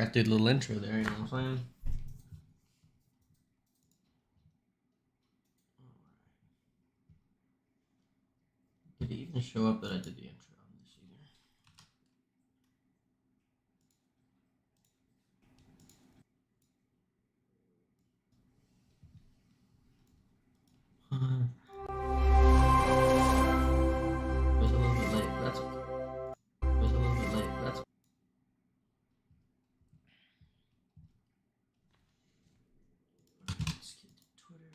Forgot to do a little intro there, you know what I'm saying? Did it even show up that I did the intro on this either? Was a little bit late, but that's okay. Was a little bit late, but that's okay. Let's get to Twitter.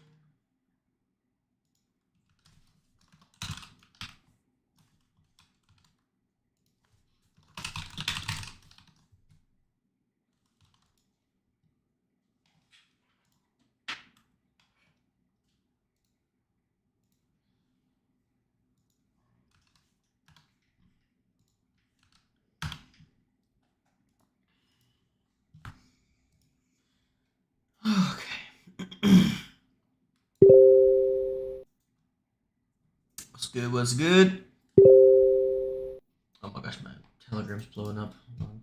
What's good? What's good? Oh my gosh, my Telegram's blowing up. Hold on.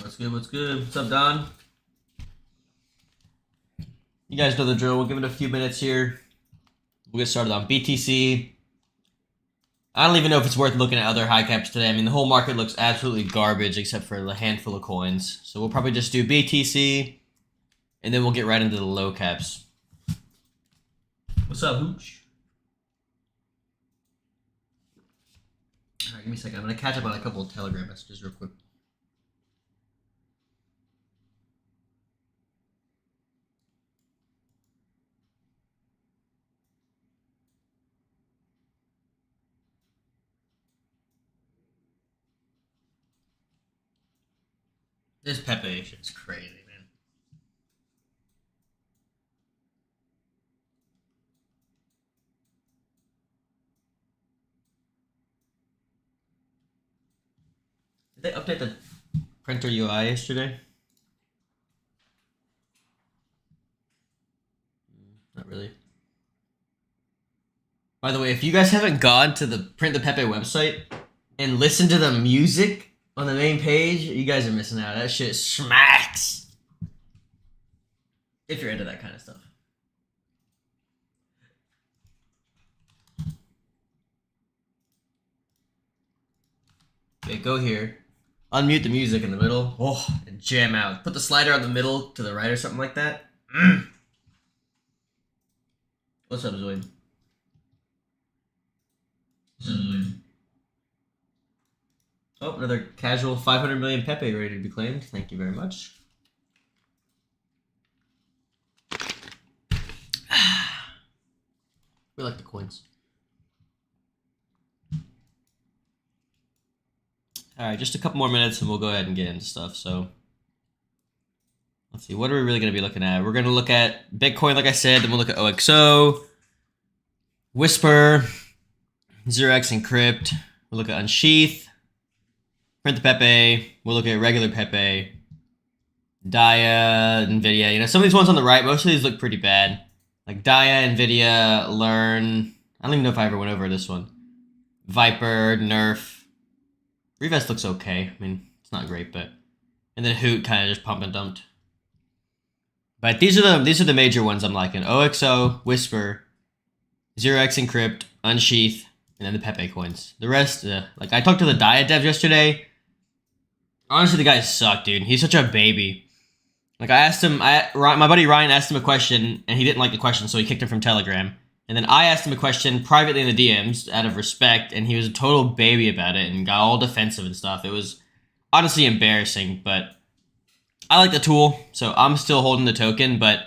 What's good? What's good? What's up, Don? You guys know the drill. We'll give it a few minutes here. We'll get started on BTC. I don't even know if it's worth looking at other high caps today. I mean, the whole market looks absolutely garbage except for a handful of coins. So we'll probably just do BTC, and then we'll get right into the low caps. What's up, Hooch? All right, give me a second. I'm going to catch up on a couple of Telegram messages real quick. This Pepe shit's crazy, man. Did they update the printer UI yesterday? Not really. By the way, if you guys haven't gone to the Print the Pepe website and listened to the music on the main page, you guys are missing out. That shit smacks. If you're into that kind of stuff. Okay, go here. Unmute the music in the middle. Oh, and jam out. Put the slider on the middle to the right or something like that. What's up, Zoid? What's up, Zoid? Oh, another casual 500 million Pepe ready to be claimed. Thank you very much. We like the coins. Alright, just a couple more minutes and we'll go ahead and get into stuff. So, let's see. What are we really going to be looking at? We're going to look at Bitcoin, like I said. Then we'll look at OXO, WISPer, Xerox Encrypt. We'll look at Unsheath. Print the Pepe, we'll look at regular Pepe, Dia, Nvidia. You know, some of these ones on the right, most of these look pretty bad. Like Dia, Nvidia, Learn. I don't even know if I ever went over this one. Viper, Nerf. Revest looks okay. I mean, it's not great, but. And then Hoot kind of just pump and dumped. But these are the major ones I'm liking. OXO, WISPer, Xerox Encrypt, Unsheath, and then the Pepe coins. The rest, like I talked to the Dia dev yesterday. Honestly, the guy sucked, dude. He's such a baby. Like, I asked him, my buddy Ryan asked him a question, and he didn't like the question, so he kicked him from Telegram. And then I asked him a question privately in the DMs, out of respect, and he was a total baby about it, and got all defensive and stuff. It was honestly embarrassing, but I like the tool, so I'm still holding the token, but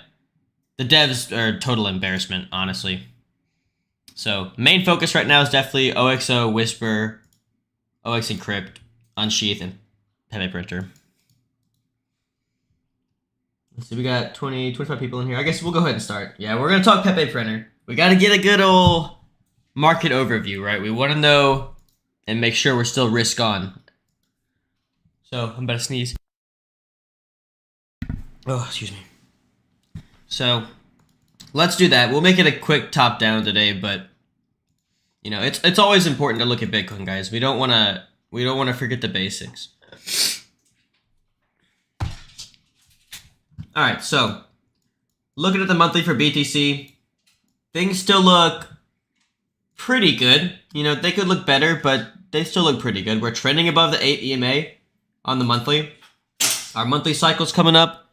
the devs are a total embarrassment, honestly. So, main focus right now is definitely OXO, WISPer, Xerox Encrypt, Unsheath, and Pepe Printer. Let's see, we got 25 people in here. I guess we'll go ahead and start. Yeah, we're going to talk Pepe Printer. We got to get a good old market overview, right? We want to know and make sure we're still risk on. So, I'm about to sneeze. Oh, excuse me. So, let's do that. We'll make it a quick top down today, but you know, it's always important to look at Bitcoin, guys. We don't want to forget the basics. All right, so looking at the monthly for BTC, things still look pretty good. You know, they could look better, but they still look pretty good. We're trending above the 8 EMA on the monthly. Our monthly cycle's coming up,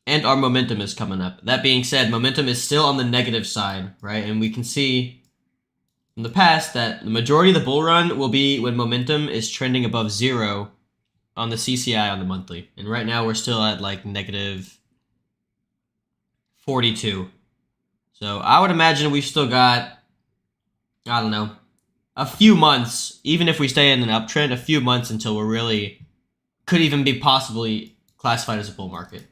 and our momentum is coming up. That being said, momentum is still on the negative side, right? And we can see in the past that the majority of the bull run will be when momentum is trending above 0 on the CCI on the monthly. And right now we're still at like negative 42. So I would imagine we've still got, I don't know, a few months, even if we stay in an uptrend, a few months until we're really, could even be possibly classified as a bull market.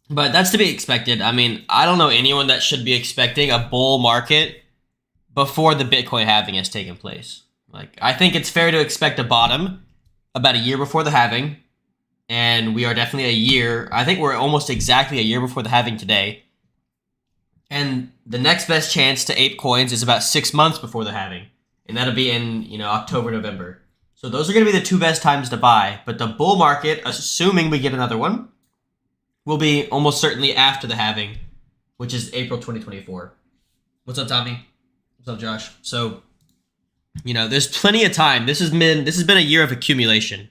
But that's to be expected. I mean, I don't know anyone that should be expecting a bull market before the Bitcoin halving has taken place. Like, I think it's fair to expect a bottom about a year before the halving. And we are definitely a year. I think we're almost exactly a year before the halving today. And the next best chance to ape coins is about 6 months before the halving. And that'll be in, you know, October, November. So those are going to be the two best times to buy. But the bull market, assuming we get another one, will be almost certainly after the halving, which is April 2024. What's up, Tommy? What's up, Josh? So, you know, there's plenty of time. This has been a year of accumulation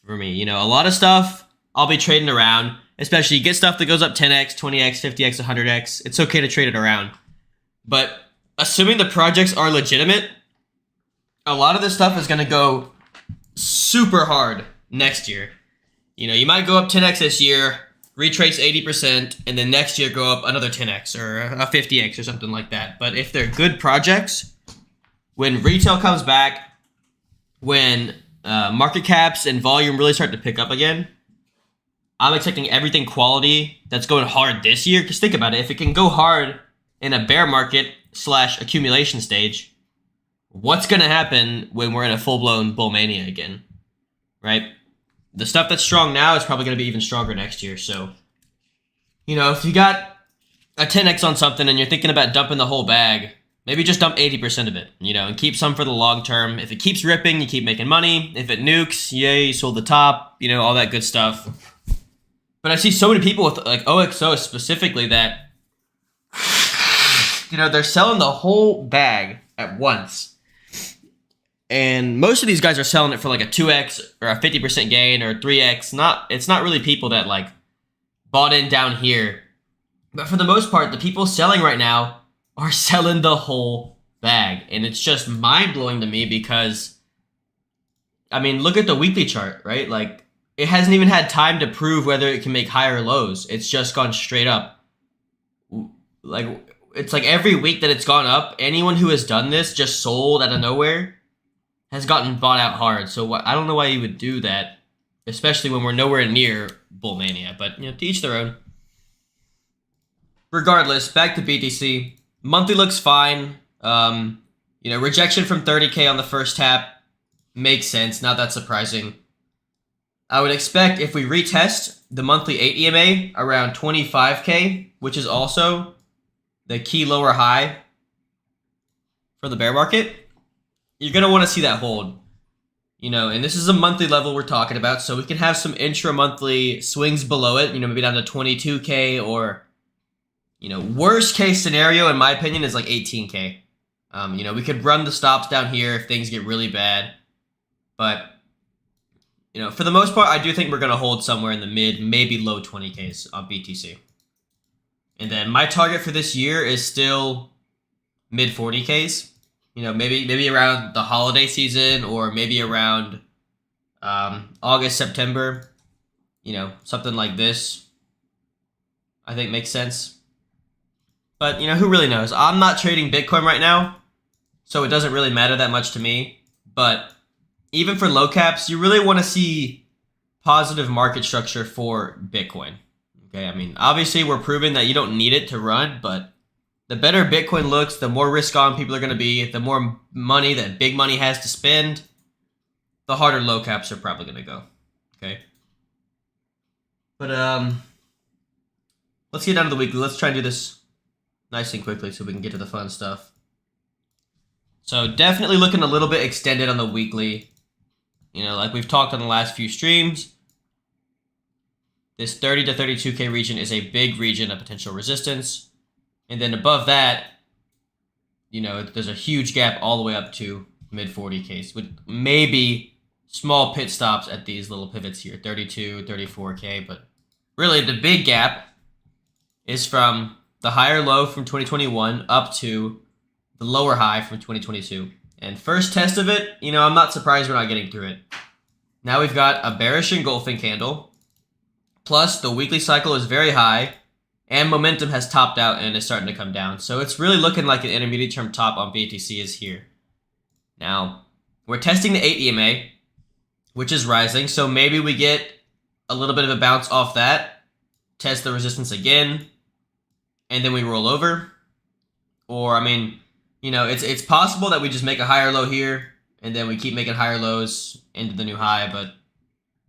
for me. You know, a lot of stuff I'll be trading around, especially you get stuff that goes up 10x, 20x, 50x, 100x. It's okay to trade it around. But assuming the projects are legitimate, a lot of this stuff is going to go super hard next year. You know, you might go up 10x this year, retrace 80%, and then next year go up another 10x or a 50x or something like that. But if they're good projects, when retail comes back, when market caps and volume really start to pick up again, I'm expecting everything quality that's going hard this year. Because think about it, if it can go hard in a bear market / accumulation stage, what's going to happen when we're in a full-blown bull mania again, right? The stuff that's strong now is probably going to be even stronger next year. So, you know, if you got a 10x on something and you're thinking about dumping the whole bag, maybe just dump 80% of it, you know, and keep some for the long term. If it keeps ripping, you keep making money. If it nukes, yay, you sold the top, you know, all that good stuff. But I see so many people with, like, OXO specifically that, you know, they're selling the whole bag at once. And most of these guys are selling it for like a 2x or a 50% gain or 3x. It's not really people that like bought in down here. But for the most part, the people selling right now are selling the whole bag. And it's just mind-blowing to me because, I mean, look at the weekly chart, right? Like, it hasn't even had time to prove whether it can make higher lows. It's just gone straight up. Like, it's like every week that it's gone up, anyone who has done this just sold out of nowhere has gotten bought out hard. So I don't know why you would do that, especially when we're nowhere near bull mania. But, you know, to each their own. Regardless, back to BTC. Monthly looks fine. You know, rejection from 30K on the first tap makes sense. Not that surprising. I would expect if we retest the monthly 8 EMA around 25K, which is also the key lower high for the bear market, you're going to want to see that hold. You know, and this is a monthly level we're talking about, so we can have some intra-monthly swings below it, you know, maybe down to 22K or, you know, worst case scenario, in my opinion, is like 18K. You know, we could run the stops down here if things get really bad. But, you know, for the most part, I do think we're going to hold somewhere in the mid, maybe low 20Ks on BTC. And then my target for this year is still mid 40Ks. You know, maybe around the holiday season or maybe around August, September. You know, something like this, I think makes sense. But, you know, who really knows? I'm not trading Bitcoin right now, so it doesn't really matter that much to me. But even for low caps, you really want to see positive market structure for Bitcoin. Okay, I mean, obviously we're proving that you don't need it to run, but the better Bitcoin looks, the more risk on people are going to be, the more money that big money has to spend, the harder low caps are probably going to go. Okay. But let's get down to the weekly. Let's try and do this nice and quickly so we can get to the fun stuff. So definitely looking a little bit extended on the weekly. You know, like we've talked on the last few streams, this 30 to 32K region is a big region of potential resistance. And then above that, you know, there's a huge gap all the way up to mid 40Ks with maybe small pit stops at these little pivots here, 32, 34K. But really the big gap is from the higher low from 2021 up to the lower high from 2022. And first test of it, you know, I'm not surprised we're not getting through it. Now we've got a bearish engulfing candle. Plus the weekly cycle is very high. And momentum has topped out and is starting to come down. So it's really looking like an intermediate term top on BTC is here. Now, we're testing the 8 EMA, which is rising. So maybe we get a little bit of a bounce off that, test the resistance again, and then we roll over. Or, I mean, you know, it's possible that we just make a higher low here, and then we keep making higher lows into the new high. But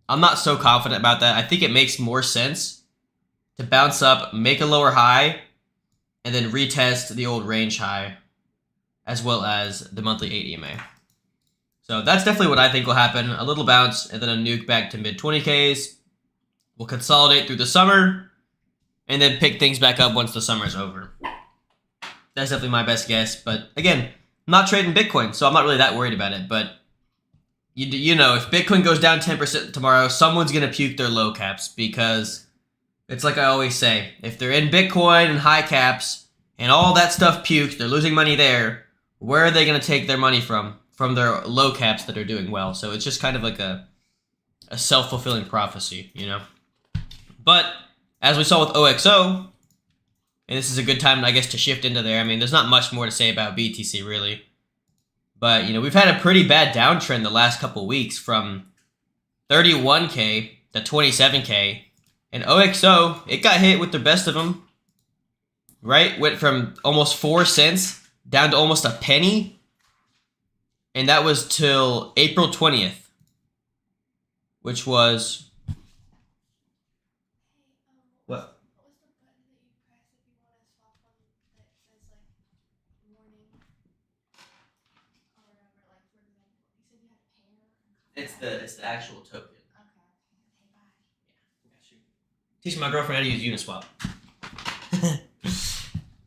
I'm not so confident about that. I think it makes more sense to bounce up, make a lower high, and then retest the old range high, as well as the monthly 8 EMA. So that's definitely what I think will happen. A little bounce, and then a nuke back to mid 20Ks. We'll consolidate through the summer, and then pick things back up once the summer's over. That's definitely my best guess. But again, I'm not trading Bitcoin, so I'm not really that worried about it. But you know, if Bitcoin goes down 10% tomorrow, someone's going to puke their low caps, because it's like I always say, if they're in Bitcoin and high caps and all that stuff pukes, they're losing money there, where are they going to take their money from? From their low caps that are doing well. So it's just kind of like a self-fulfilling prophecy, you know? But as we saw with OXO, and this is a good time, I guess, to shift into there. I mean, there's not much more to say about BTC, really. But, you know, we've had a pretty bad downtrend the last couple weeks from 31K to 27K. And OXO, it got hit with the best of them, right? Went from almost 4 cents down to almost a penny. And that was till April 20th, which was... What? It's the actual token. Teaching my girlfriend how to use Uniswap.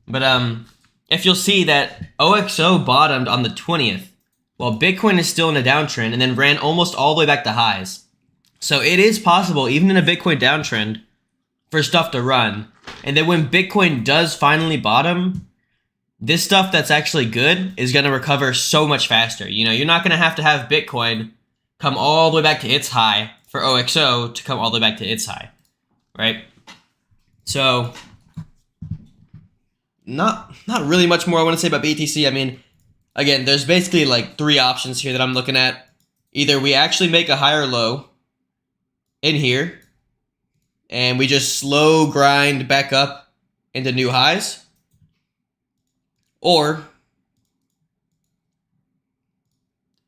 But if you'll see that OXO bottomed on the 20th, while Bitcoin is still in a downtrend, and then ran almost all the way back to highs. So it is possible, even in a Bitcoin downtrend, for stuff to run. And then when Bitcoin does finally bottom, this stuff that's actually good is going to recover so much faster. You know, you're not going to have Bitcoin come all the way back to its high for OXO to come all the way back to its high. Right? So, not really much more I want to say about BTC. I mean, again, there's basically like 3 options here that I'm looking at. Either we actually make a higher low in here, and we just slow grind back up into new highs, or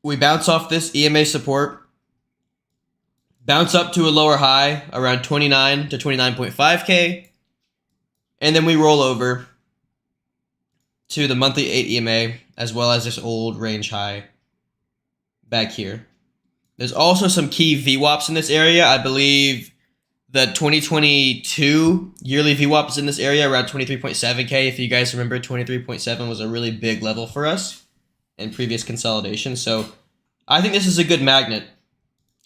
we bounce off this EMA support, bounce up to a lower high around 29 to 29.5K, and then we roll over to the monthly 8 EMA, as well as this old range high back here. There's also some key VWAPs in this area. I believe the 2022 yearly VWAP is in this area around 23.7K. If you guys remember, 23.7 was a really big level for us in previous consolidation. So I think this is a good magnet.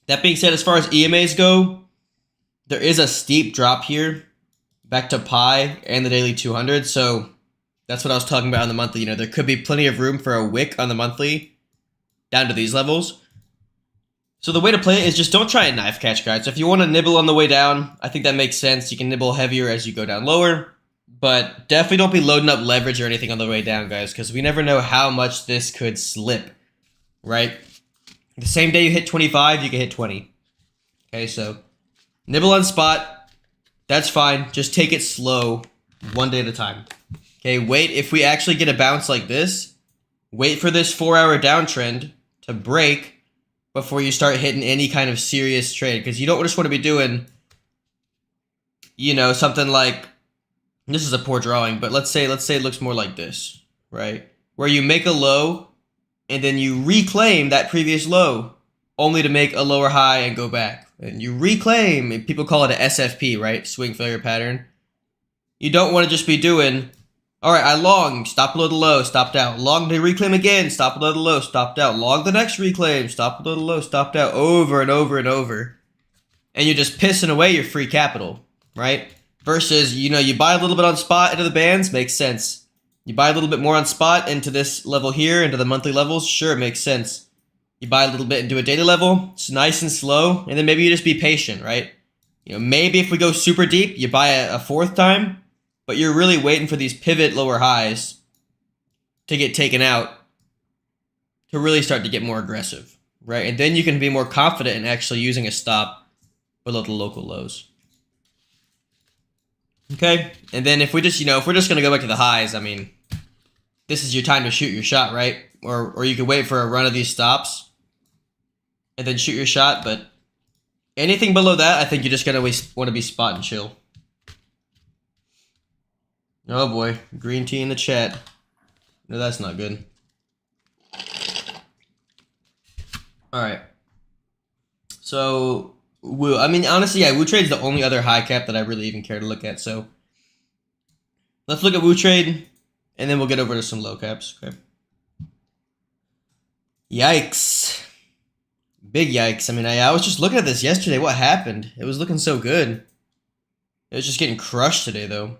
That being said, as far as EMAs go, there is a steep drop here back to Pi and the daily 200. So that's what I was talking about on the monthly. You know, there could be plenty of room for a wick on the monthly down to these levels. So the way to play it is just don't try and knife catch, guys. So if you want to nibble on the way down, I think that makes sense. You can nibble heavier as you go down lower. But definitely don't be loading up leverage or anything on the way down, guys, because we never know how much this could slip, right? The same day you hit 25, you can hit 20. Okay, so nibble on spot. That's fine. Just take it slow, one day at a time. Okay, wait. If we actually get a bounce like this, wait for this 4-hour downtrend to break before you start hitting any kind of serious trade. Because you don't just want to be doing, you know, something like, this is a poor drawing, but let's say it looks more like this, right? Where you make a low and then you reclaim that previous low only to make a lower high and go back. And you reclaim, and people call it an SFP, right? Swing failure pattern. You don't want to just be doing, all right, I long, stop below the low, stopped out. Long to reclaim again, stop below the low, stopped out. Long the next reclaim, stop below the low, stopped out, over and over and over. And you're just pissing away your free capital, right? Versus, you know, you buy a little bit on spot into the bands, makes sense. You buy a little bit more on spot into this level here, into the monthly levels, sure, it makes sense. You buy a little bit into a daily level, it's nice and slow, and then maybe you just be patient, right? You know, maybe if we go super deep, you buy a fourth time, but you're really waiting for these pivot lower highs to get taken out to really start to get more aggressive, right? And then you can be more confident in actually using a stop below the local lows. Okay, and then if we just, you know, if we're just going to go back to the highs, I mean, this is your time to shoot your shot, right? Or you could wait for a run of these stops and then shoot your shot, but anything below that, I think you're just going to want to be spot and chill. Oh boy, green tea in the chat. No, that's not good. Alright. So, Woo. I mean, honestly, yeah, WooTrade's the only other high cap that I really even care to look at, so let's look at WooTrade, and then we'll get over to some low caps, okay? Yikes. Big yikes. I mean, I was just looking at this yesterday. What happened? It was looking so good. It was just getting crushed today, though.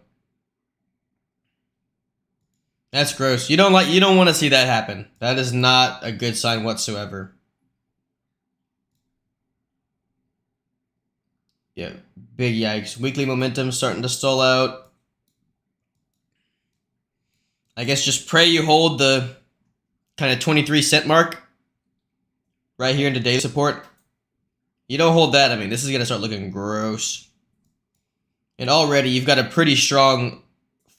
That's gross. You don't want to see that happen. That is not a good sign whatsoever. Yeah, big yikes. Weekly momentum starting to stall out. I guess just pray you hold the kind of 23-cent mark right here into daily support. You don't hold that, I mean, this is going to start looking gross. And already you've got a pretty strong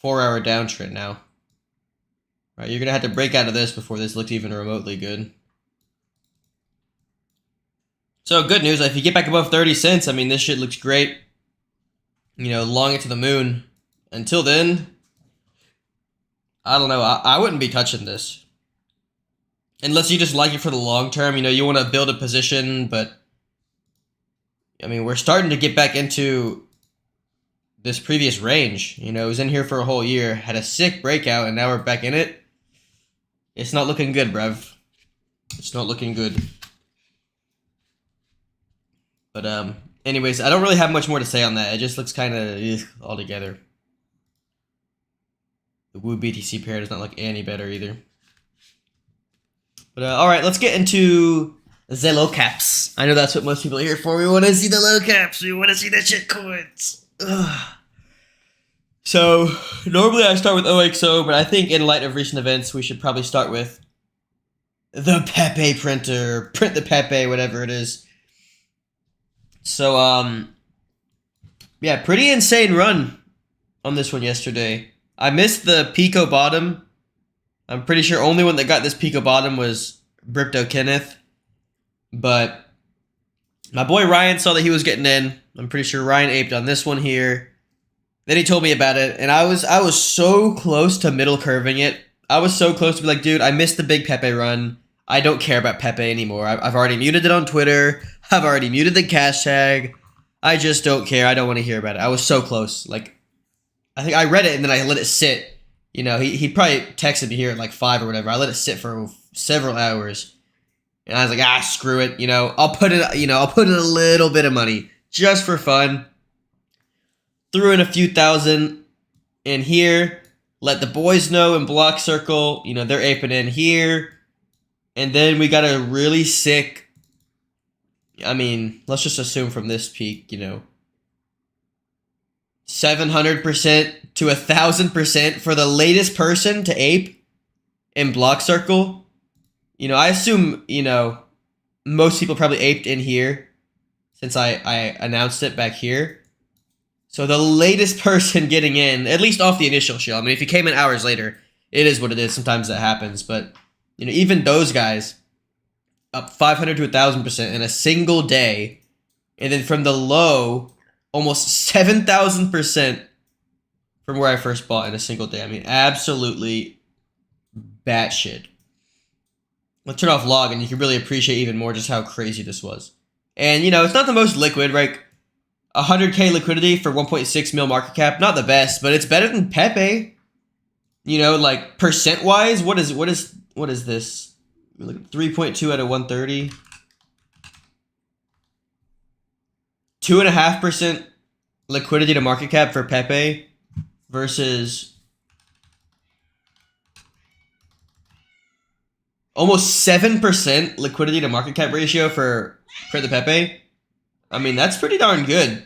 4-hour downtrend now. Right, you're going to have to break out of this before this looks even remotely good. So good news, if you get back above 30 cents, I mean, this shit looks great. You know, long it to the moon. Until then, I don't know, I wouldn't be touching this. Unless you just like it for the long term, you know, you want to build a position, but I mean, we're starting to get back into this previous range. You know, it was in here for a whole year, had a sick breakout, and now we're back in it. It's not looking good, bruv. It's not looking good. But, anyways, I don't really have much more to say on that. It just looks kind of all together. The Woo BTC pair does not look any better either. But, alright, let's get into the low caps. I know that's what most people are here for. We want to see the low caps. We want to see the shit coins. Ugh. So, normally I start with OXO, but I think in light of recent events, we should probably start with the Pepe Printer. Print the Pepe, whatever it is. So, yeah, pretty insane run on this one yesterday. I missed the Pico bottom. I'm pretty sure only one that got this Pico bottom was Brypto Kenneth. But my boy Ryan saw that he was getting in. I'm pretty sure Ryan aped on this one here. Then he told me about it, and I was so close to middle curving it. I was so close to be like, dude, I missed the big Pepe run. I don't care about Pepe anymore. I've already muted it on Twitter. I've already muted the hashtag. I just don't care. I don't want to hear about it. I was so close. Like, I think I read it and then I let it sit. You know, he probably texted me here at like 5 or whatever. I let it sit for several hours. And I was like, screw it. You know, I'll put in a little bit of money just for fun. Threw in a few thousand in here. Let the boys know in Blockcircle, you know, they're aping in here. And then we got a really sick, I mean, let's just assume from this peak, you know, 700% to 1,000% for the latest person to ape in Blockcircle. You know, I assume, you know, most people probably aped in here since I announced it back here. So the latest person getting in, at least off the initial show, I mean, if you came in hours later, it is what it is. Sometimes that happens. But, you know, even those guys up 500 to 1,000% in a single day. And then from the low, almost 7,000% from where I first bought in a single day. I mean, absolutely batshit. Let's turn off log and you can really appreciate even more just how crazy this was. And, you know, it's not the most liquid, right? 100K liquidity for 1.6 mil market cap. Not the best, but it's better than Pepe. You know, like, percent-wise, what is this? 3.2 out of 130. 2.5% liquidity to market cap for Pepe versus almost 7% liquidity to market cap ratio for the Pepe. I mean, that's pretty darn good.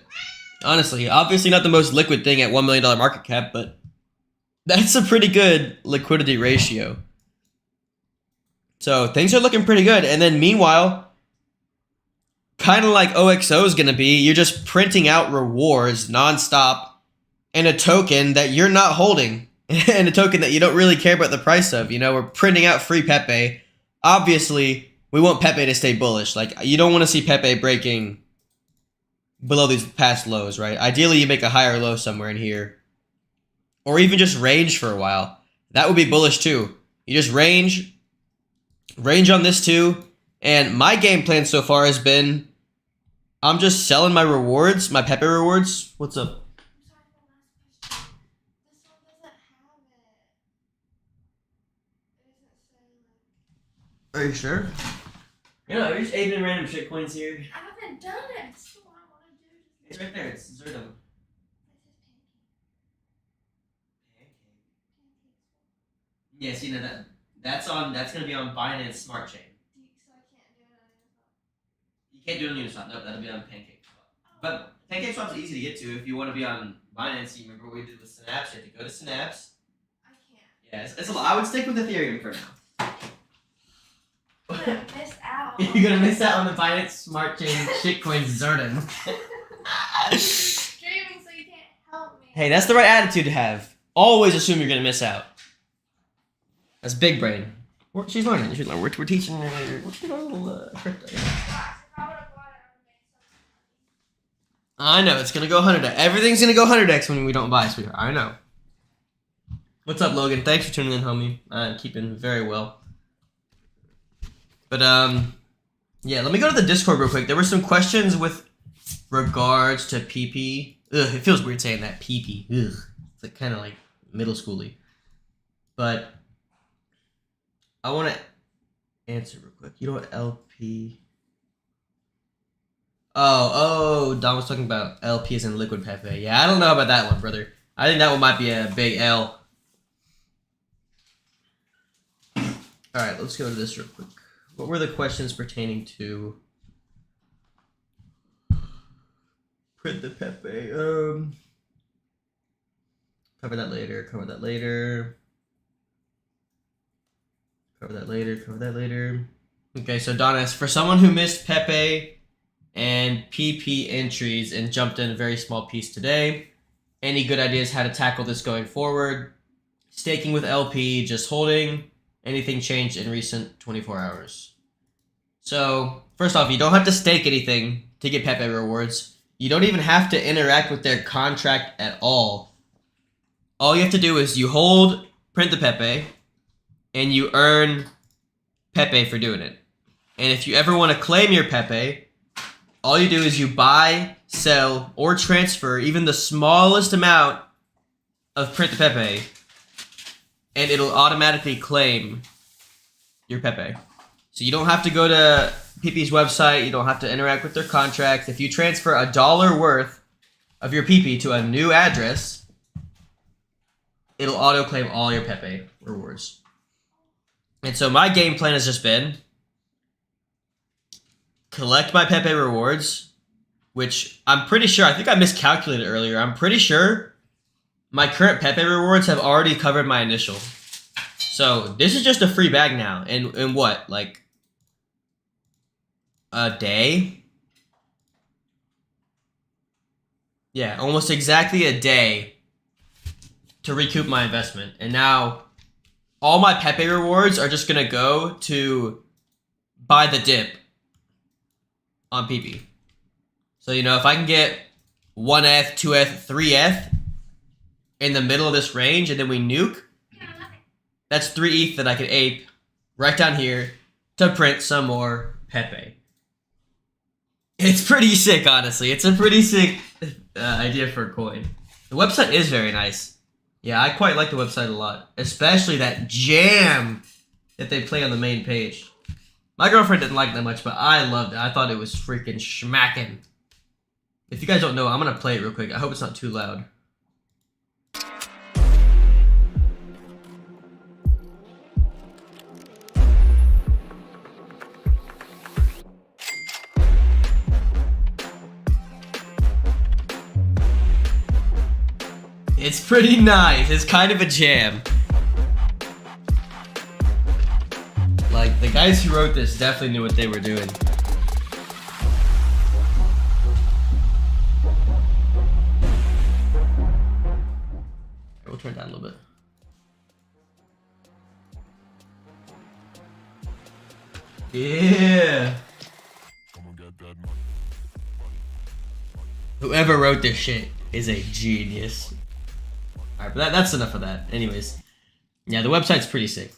Honestly, obviously not the most liquid thing at $1 million market cap, but that's a pretty good liquidity ratio. So things are looking pretty good. And then meanwhile, kind of like OXO is going to be, you're just printing out rewards nonstop and a token that you're not holding and a token that you don't really care about the price of. You know, we're printing out free Pepe. Obviously, we want Pepe to stay bullish. Like, you don't want to see Pepe breaking below these past lows, right? Ideally, you make a higher low somewhere in here. Or even just range for a while. That would be bullish too. You just range on this too. And my game plan so far has been, I'm just selling my rewards, my Pepe rewards. What's up? Are you sure? You know, you're just aiming random shitcoins here. I haven't done it. That's what I want to do. It's right there. It's Zazadon. Yeah, see, no, that's gonna be on Binance Smart Chain. So I can't do it on Uniswap. You can't do it on Uniswap. No, that'll be on PancakeSwap. But PancakeSwap's easy to get to if you want to be on Binance. You remember what we did with Synapse? You have to go to Synapse. I can't. Yeah, it's a lot. I would stick with Ethereum for now. I'm gonna miss out. You're gonna miss out on the Binance Smart Chain shitcoin Zazadon. Streaming, so you can't help me. Hey, that's the right attitude to have. Always assume you're gonna miss out. That's big brain. She's learning. She's learning. We're teaching her. What's her little crypto? I know it's gonna go 100x. Everything's gonna go 100x when we don't buy, sweetheart. I know. What's up, Logan? Thanks for tuning in, homie. I'm keeping very well. But yeah. Let me go to the Discord real quick. There were some questions with regards to PP. Ugh, it feels weird saying that PP. Ugh, it's like kind of like middle schooly. But I want to answer real quick. You know what LP? Oh, Don was talking about LP as in liquid Pepe. Yeah, I don't know about that one, brother. I think that one might be a big L. All right, let's go to this real quick. What were the questions pertaining to print the Pepe? Cover that later. Cover that later. Cover that later. Cover that later. Okay, so Donna, for someone who missed Pepe and PP entries and jumped in a very small piece today, any good ideas how to tackle this going forward? Staking with LP, just holding. Anything changed in recent 24 hours? So, first off, you don't have to stake anything to get Pepe rewards. You don't even have to interact with their contract at all. All you have to do is you hold, print the Pepe, and you earn Pepe for doing it. And if you ever want to claim your Pepe, all you do is you buy, sell, or transfer even the smallest amount of print the Pepe, and it'll automatically claim your Pepe. So you don't have to go to PP's website. You don't have to interact with their contracts. If you transfer $1 worth of your PP to a new address, it'll auto-claim all your Pepe rewards. And so my game plan has just been collect my Pepe rewards, which I'm pretty sure, I think I miscalculated earlier. I'm pretty sure my current Pepe rewards have already covered my initial. So this is just a free bag now. And what? Like a day. Yeah, almost exactly a day to recoup my investment. And now all my Pepe rewards are just gonna go to buy the dip on PP. So, you know, if I can get 1ETH, 2ETH, 3ETH in the middle of this range and then we nuke, that's 3 ETH that I could ape right down here to print some more Pepe. It's pretty sick, honestly. It's a pretty sick idea for a coin. The website is very nice. Yeah, I quite like the website a lot. Especially that jam that they play on the main page. My girlfriend didn't like it that much, but I loved it. I thought it was freaking schmacking. If you guys don't know, I'm going to play it real quick. I hope it's not too loud. It's pretty nice. It's kind of a jam. Like, the guys who wrote this definitely knew what they were doing. We'll turn it down a little bit. Yeah. Whoever wrote this shit is a genius. Alright, but that's enough of that. Anyways. Yeah, the website's pretty sick.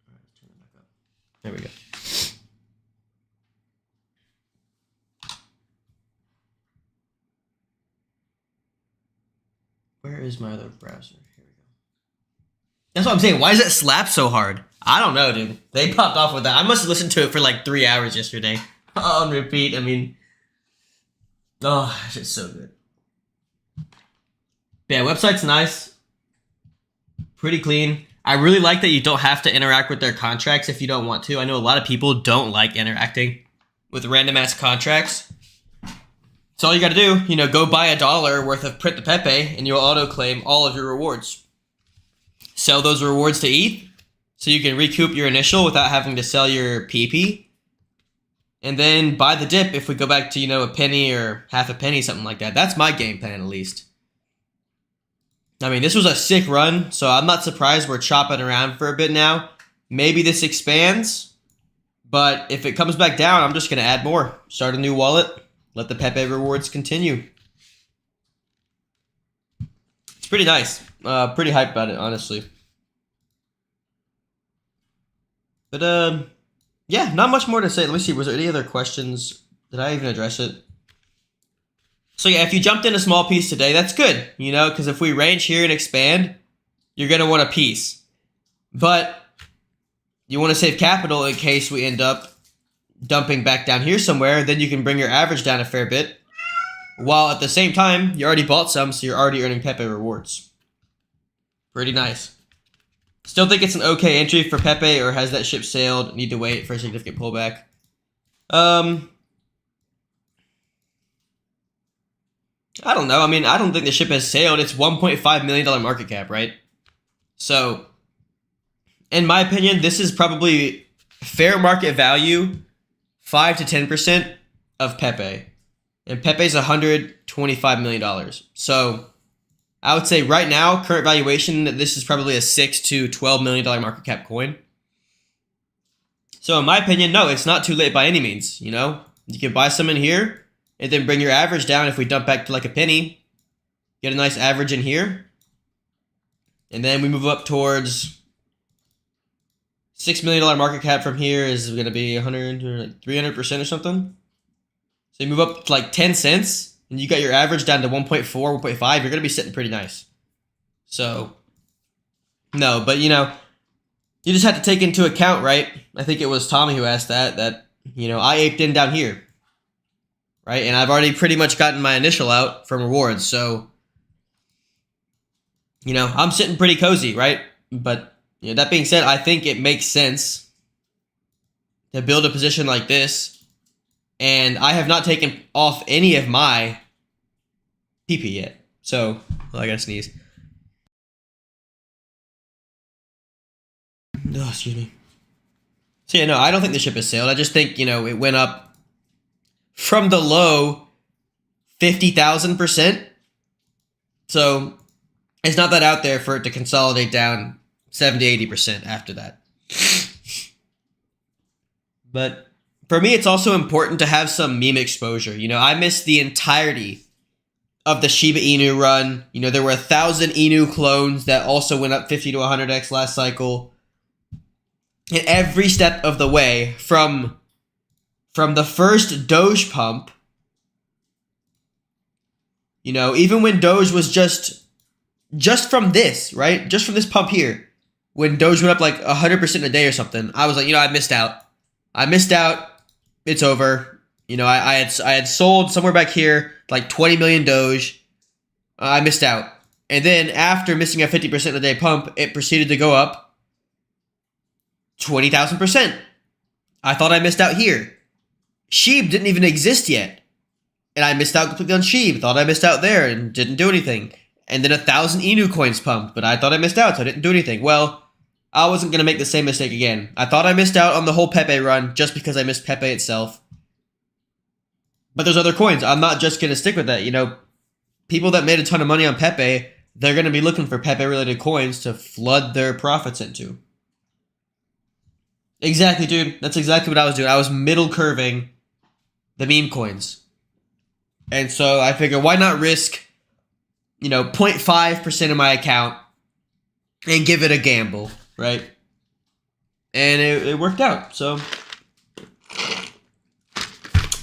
Alright, let's turn it back up. There we go. Where is my other browser? Here we go. That's what I'm saying. Why does it slap so hard? I don't know, dude. They popped off with that. I must have listened to it for like 3 hours yesterday. On repeat. I mean, oh, that shit's so good. But yeah, website's nice. Pretty clean. I really like that you don't have to interact with their contracts if you don't want to. I know a lot of people don't like interacting with random ass contracts. So all you gotta do, you know, go buy $1 worth of Print the Pepe and you'll auto claim all of your rewards. Sell those rewards to ETH so you can recoup your initial without having to sell your PP. And then buy the dip if we go back to, you know, a penny or half a penny, something like that. That's my game plan, at least. I mean, this was a sick run, so I'm not surprised we're chopping around for a bit now. Maybe this expands, but if it comes back down, I'm just going to add more. Start a new wallet. Let the Pepe rewards continue. It's pretty nice. Pretty hyped about it, honestly. But, yeah, not much more to say. Let me see. Was there any other questions? Did I even address it? So, yeah, if you jumped in a small piece today, that's good. You know, because if we range here and expand, you're going to want a piece. But you want to save capital in case we end up dumping back down here somewhere. Then you can bring your average down a fair bit. While at the same time, you already bought some, so you're already earning Pepe rewards. Pretty nice. Still think it's an okay entry for Pepe, or has that ship sailed? Need to wait for a significant pullback. I don't know. I mean, I don't think the ship has sailed. It's $1.5 million market cap, right? So, in my opinion, this is probably fair market value, 5 to 10% of Pepe. And Pepe's $125 million. So, I would say right now, current valuation, this is probably a $6 to $12 million market cap coin. So in my opinion, no, it's not too late by any means, you know? You can buy some in here, and then bring your average down if we dump back to like a penny. Get a nice average in here. And then we move up towards $6 million market cap from here is going to be 100 or like 300% or something. So you move up to like 10 cents, and you got your average down to 1.4, 1.5, you're going to be sitting pretty nice. So, no, but you know, you just have to take into account, right? I think it was Tommy who asked that, you know, I aped in down here, right? And I've already pretty much gotten my initial out from rewards. So, you know, I'm sitting pretty cozy, right? But, you know, that being said, I think it makes sense to build a position like this. And I have not taken off any of my PP yet. So, well, I gotta sneeze. Oh, excuse me. So yeah, no, I don't think the ship has sailed. I just think, you know, it went up from the low 50,000%. So it's not that out there for it to consolidate down 70-80% after that. But for me, it's also important to have some meme exposure. You know, I missed the entirety of the Shiba Inu run. You know, there were 1,000 Inu clones that also went up 50 to 100x last cycle. And every step of the way, from the first Doge pump, you know, even when Doge was just from this, right? Just from this pump here, when Doge went up like 100% in a day or something, I was like, you know, I missed out. It's over. You know, I had sold somewhere back here like 20 million Doge. I missed out. And then after missing a 50% a day pump, it proceeded to go up 20,000%. I thought I missed out here. Sheeb didn't even exist yet. And I missed out completely on Sheeb. Thought I missed out there and didn't do anything. And then 1,000 Inu coins pumped, but I thought I missed out, so I didn't do anything. Well, I wasn't going to make the same mistake again. I thought I missed out on the whole Pepe run just because I missed Pepe itself. But there's other coins. I'm not just going to stick with that. You know, people that made a ton of money on Pepe, they're going to be looking for Pepe-related coins to flood their profits into. Exactly, dude. That's exactly what I was doing. I was middle curving the meme coins. And so I figured, why not risk, you know, 0.5% of my account and give it a gamble, right? And it worked out. So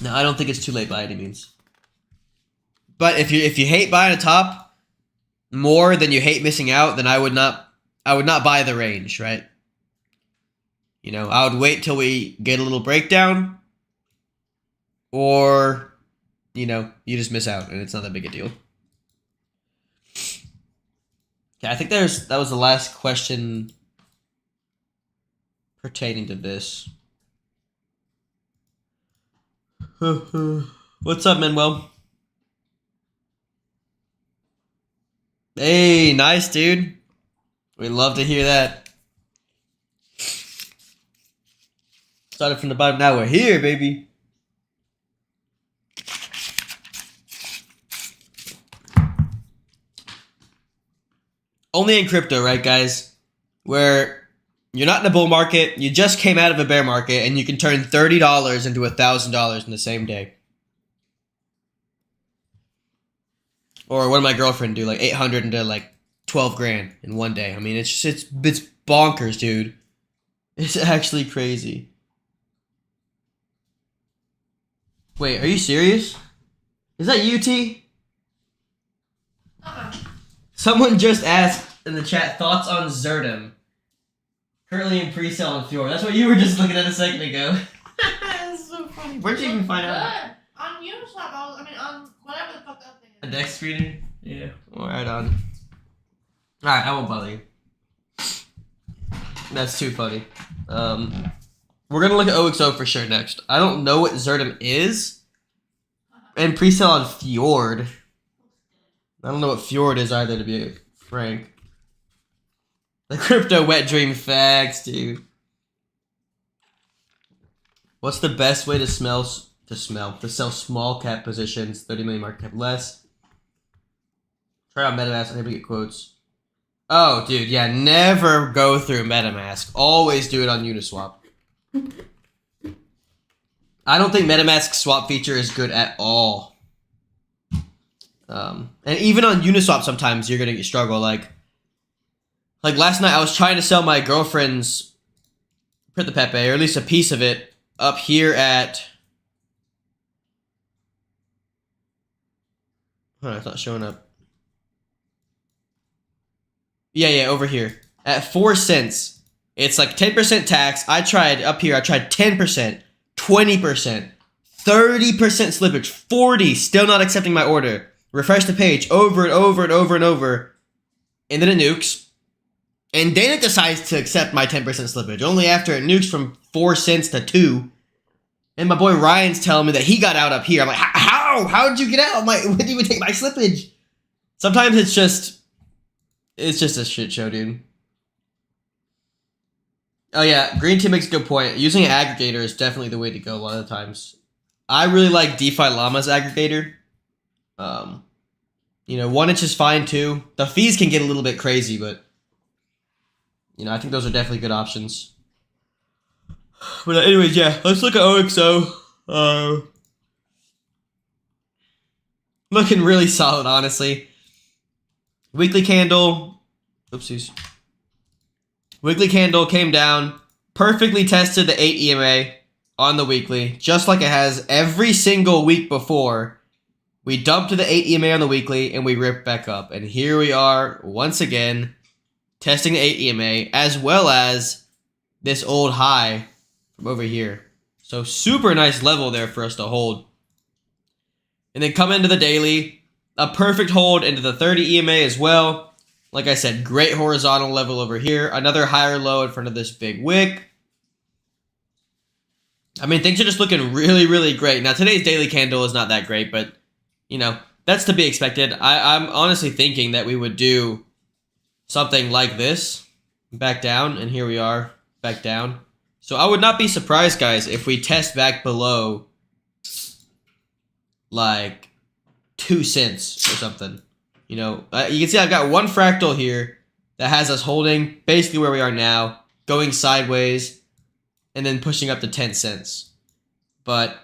no, I don't think it's too late by any means. But if you hate buying a top more than you hate missing out, then I would not buy the range, right? You know, I would wait till we get a little breakdown, or, you know, you just miss out and it's not that big a deal. Okay, I think that was the last question pertaining to this. What's up, Manuel? Hey, nice, dude. We love to hear that. Started from the bottom, now we're here, baby. Only in crypto, right, guys? Where you're not in a bull market, you just came out of a bear market, and you can turn $30 into $1,000 in the same day. Or what did my girlfriend do? Like 800 into like 12 grand in one day. I mean, it's bonkers, dude. It's actually crazy. Wait, are you serious? Is that UT? Someone just asked in the chat, thoughts on Zerdum. Currently in pre-sale on Fjord. That's what you were just looking at a second ago. That's so funny. Where'd you even find out? On Uniswap, on whatever the fuck that thing is. A deck screener? Yeah. Right on. Alright, I won't bother you. That's too funny. We're gonna look at OXO for sure next. I don't know what Zerdum is. And pre-sale on Fjord. I don't know what Fjord is either, to be frank. The crypto wet dream facts, dude. What's the best way to sell small cap positions, 30 million market cap less? Try out MetaMask, unable to get quotes. Oh, dude, yeah, never go through MetaMask. Always do it on Uniswap. I don't think MetaMask's swap feature is good at all. And even on Uniswap, sometimes you're gonna struggle. Like last night, I was trying to sell my girlfriend's Pepe, or at least a piece of it, up here at. Hold on, it's not showing up. Yeah, over here at 4 cents. It's like 10% tax. I tried up here. I tried 10%, 20%, 30% slippage, 40. Still not accepting my order. Refresh the page over and over and over and over. And then it nukes. And then it decides to accept my 10% slippage. Only after it nukes from 4 cents to 2. And my boy Ryan's telling me that he got out up here. I'm like, how? How did you get out? When did you even take my slippage? Sometimes it's just a shit show, dude. Oh yeah, Green Tea makes a good point. Using an aggregator is definitely the way to go a lot of the times. I really like DeFi Llama's aggregator. You know, 1 inch is fine too. The fees can get a little bit crazy, but you know, I think those are definitely good options. But anyways, yeah, let's look at OXO. Looking really solid, honestly. Weekly candle. Oopsies. Weekly candle came down. Perfectly tested the 8 EMA on the weekly. Just like it has every single week before. We dumped to the 8 EMA on the weekly. And we ripped back up. And here we are, once again, testing the 8 EMA. As well as this old high from over here. So super nice level there for us to hold. And then come into the daily, a perfect hold into the 30 EMA as well. Like I said, great horizontal level over here. Another higher low in front of this big wick. I mean, things are just looking really, really great. Now, today's daily candle is not that great, but, you know, that's to be expected. I'm honestly thinking that we would do something like this. Back down, and here we are, back down. So I would not be surprised, guys, if we test back below like 2 cents or something. You know, you can see I've got one fractal here that has us holding basically where we are now, going sideways, and then pushing up to 10 cents. But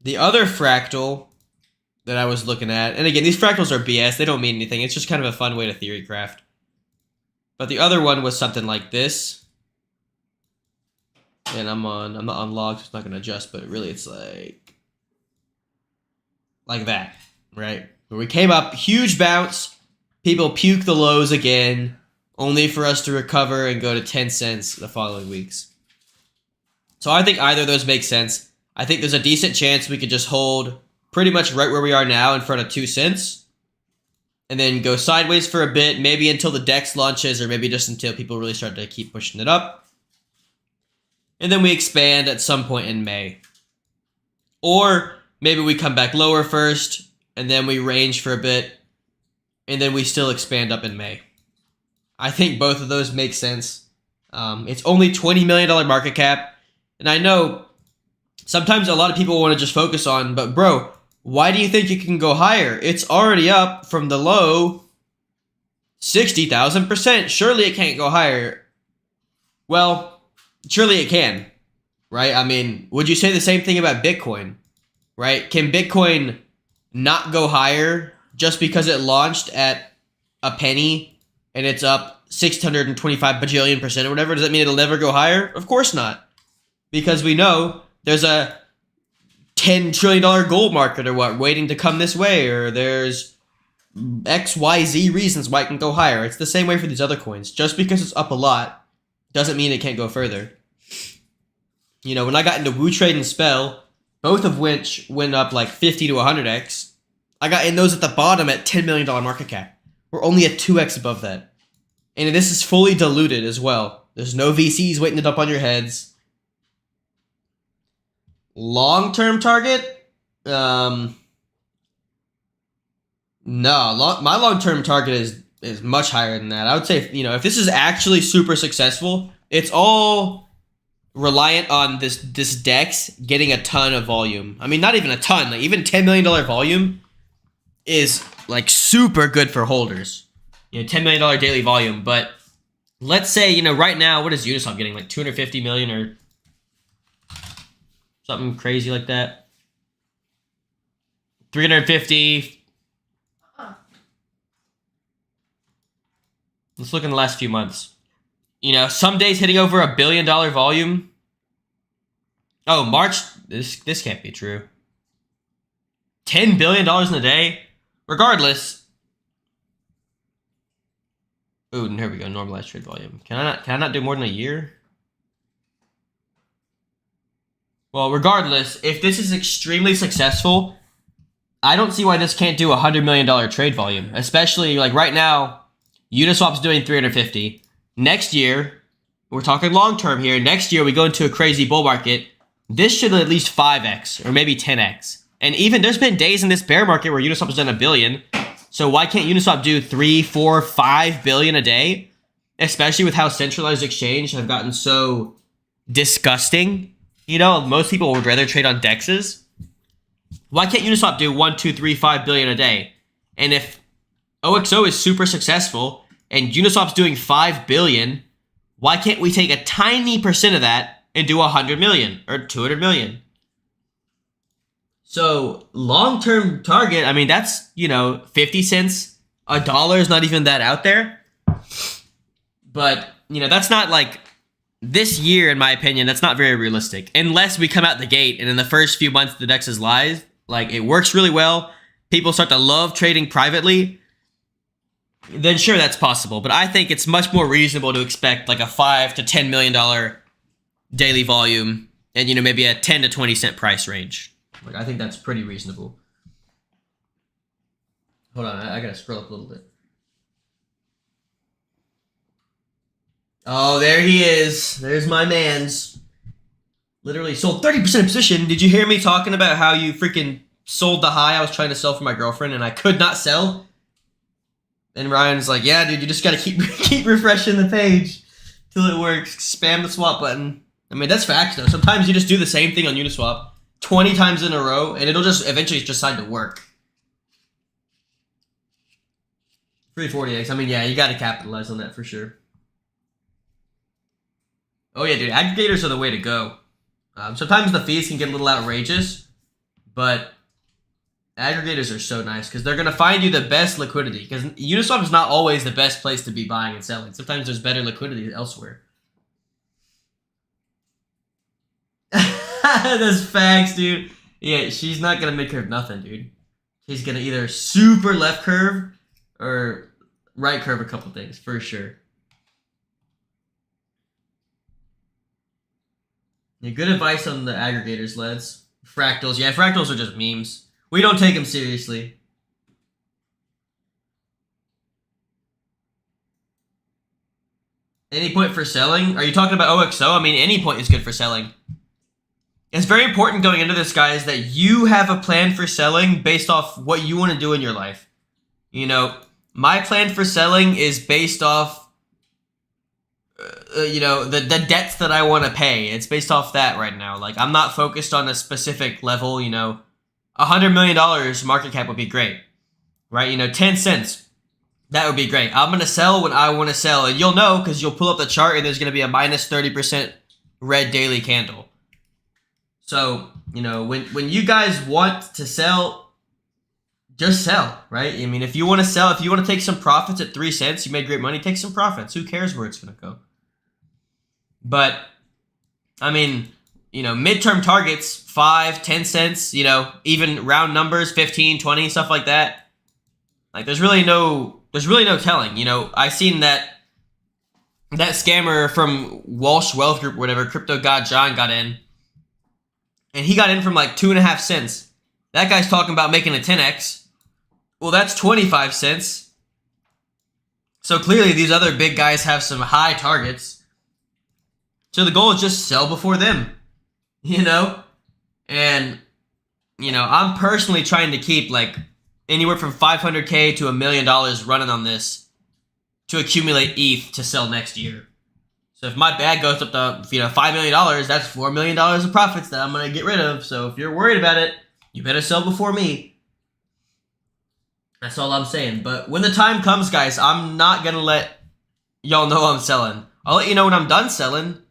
the other fractal that I was looking at, and again, these fractals are BS, they don't mean anything, it's just kind of a fun way to theory craft. But the other one was something like this. And I'm not on logs, so it's not going to adjust, but really it's like that, right? Where we came up, huge bounce, people puke the lows again, only for us to recover and go to 10 cents the following weeks. So I think either of those make sense. I think there's a decent chance we could just hold pretty much right where we are now in front of 2 cents, and then go sideways for a bit, maybe until the DEX launches, or maybe just until people really start to keep pushing it up. And then we expand at some point in May. Or maybe we come back lower first, and then we range for a bit, and then we still expand up in May. I think both of those make sense. It's only $20 million market cap, and I know sometimes a lot of people want to just focus on, but bro, why do you think it can go higher? It's already up from the low 60,000%. Surely it can't go higher. Well, surely it can, right? I mean, would you say the same thing about Bitcoin, right? Can Bitcoin not go higher just because it launched at a penny and it's up 625 bajillion% or whatever? Does that mean it'll never go higher? Of course not. Because we know there's a $10 trillion gold market or what waiting to come this way, or there's XYZ reasons why it can go higher. It's the same way for these other coins. Just because it's up a lot doesn't mean it can't go further. You know, when I got into Wu Trade and Spell, both of which went up like 50 to 100x, I got in those at the bottom at $10 million market cap. We're only at 2x above that. And this is fully diluted as well. There's no VCs waiting to dump on your heads. Long-term target? No, my long-term target is much higher than that. I would say, you know, if this is actually super successful, it's all reliant on this DEX getting a ton of volume. I mean, not even a ton. Like, even $10 million volume is like super good for holders. You know, $10 million daily volume. But let's say, you know, right now, what is Uniswap getting? Like 250 million or something crazy like that. 350. Let's look in the last few months. You know, some days hitting over $1 billion volume. Oh, March. This can't be true. $10 billion in a day. Regardless. Ooh, here we go. Normalized trade volume. Can I not do more than a year? Well, regardless, if this is extremely successful, I don't see why this can't do $100 million trade volume. Especially, like, right now, Uniswap's doing 350. Next year, we're talking long-term here. Next year, we go into a crazy bull market. This should at least 5x or maybe 10x. And even there's been days in this bear market where Uniswap has done $1 billion. So why can't Uniswap do 3, 4, 5 billion a day? especially with how centralized exchange have gotten so disgusting. You know, most people would rather trade on DEXs. Why can't Uniswap do 1, 2, 3, 5 billion a day? And if OXO is super successful and Uniswap's doing 5 billion, why can't we take a tiny percent of that and do 100 million or 200 million? So long-term target, I mean, that's, you know, 50 cents, $1 is not even that out there. But, you know, that's not like this year, in my opinion, that's not very realistic. Unless we come out the gate and in the first few months the DEX is live, like it works really well, people start to love trading privately, then sure, that's possible. But I think it's much more reasonable to expect like a $5 to $10 million daily volume and, you know, maybe a 10 to 20 cent price range. Like, I think that's pretty reasonable. Hold on, I gotta scroll up a little bit. Oh, there he is. There's my mans. Literally sold 30% of position. Did you hear me talking about how you freaking sold the high I was trying to sell for my girlfriend and I could not sell? And Ryan's like, yeah, dude, you just gotta keep refreshing the page till it works. Spam the swap button. I mean, that's facts though. Sometimes you just do the same thing on Uniswap 20 times in a row and it'll just eventually decide to work. 340x. I mean, yeah, you gotta capitalize on that for sure. Oh yeah, dude, aggregators are the way to go. Sometimes the fees can get a little outrageous, but aggregators are so nice because they're going to find you the best liquidity, because Uniswap is not always the best place to be buying and selling. Sometimes there's better liquidity elsewhere. That's facts, dude. Yeah, she's not going to mid-curve nothing, dude. She's going to either super left curve or right curve a couple things, for sure. Yeah, good advice on the aggregators, lads. Fractals. Yeah, fractals are just memes. We don't take them seriously. Any point for selling? Are you talking about OXO? I mean, any point is good for selling. It's very important going into this, guys, that you have a plan for selling based off what you want to do in your life. You know, my plan for selling is based off you know, the debts that I want to pay. It's based off that right now. Like, I'm not focused on a specific level, you know. $100 million market cap would be great, right? You know, 10 cents, that would be great. I'm going to sell when I want to sell, and you'll know because you'll pull up the chart and there's going to be a minus 30% red daily candle. So, you know, when you guys want to sell, just sell, right? I mean, if you want to sell, if you want to take some profits at 3 cents, you made great money, take some profits. Who cares where it's going to go? But, I mean, you know, midterm targets, 5, 10 cents, you know, even round numbers, 15, 20, stuff like that. Like, there's really no telling. You know, I seen that scammer from Walsh Wealth Group, whatever, Crypto God John got in. And he got in from like 2.5 cents. That guy's talking about making a 10x. Well, that's 25 cents. So clearly these other big guys have some high targets. So the goal is just sell before them, you know? And, you know, I'm personally trying to keep like anywhere from $500K to $1 million running on this to accumulate ETH to sell next year. So if my bag goes up to, you know, $5 million, that's $4 million of profits that I'm going to get rid of. So if you're worried about it, you better sell before me. That's all I'm saying. But when the time comes, guys, I'm not going to let y'all know I'm selling. I'll let you know when I'm done selling.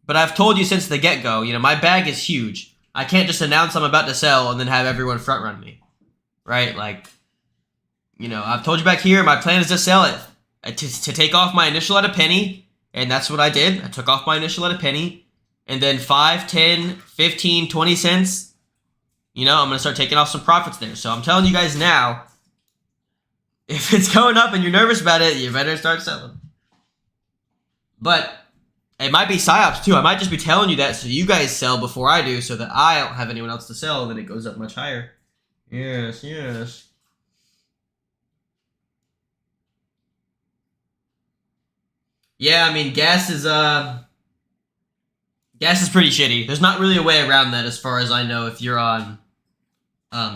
But I've told you since the get-go, you know, my bag is huge. I can't just announce I'm about to sell and then have everyone front run me. Right? Like, you know, I've told you back here, my plan is to sell it. To take off my initial at a penny. And that's what I did. I took off my initial at a penny. And then 5, 10, 15, 20 cents. You know, I'm going to start taking off some profits there. So I'm telling you guys now, if it's going up and you're nervous about it, you better start selling. But it might be psyops too. I might just be telling you that so you guys sell before I do so that I don't have anyone else to sell and then it goes up much higher. Yes, yes. Yeah, I mean, gas is pretty shitty. There's not really a way around that as far as I know if you're on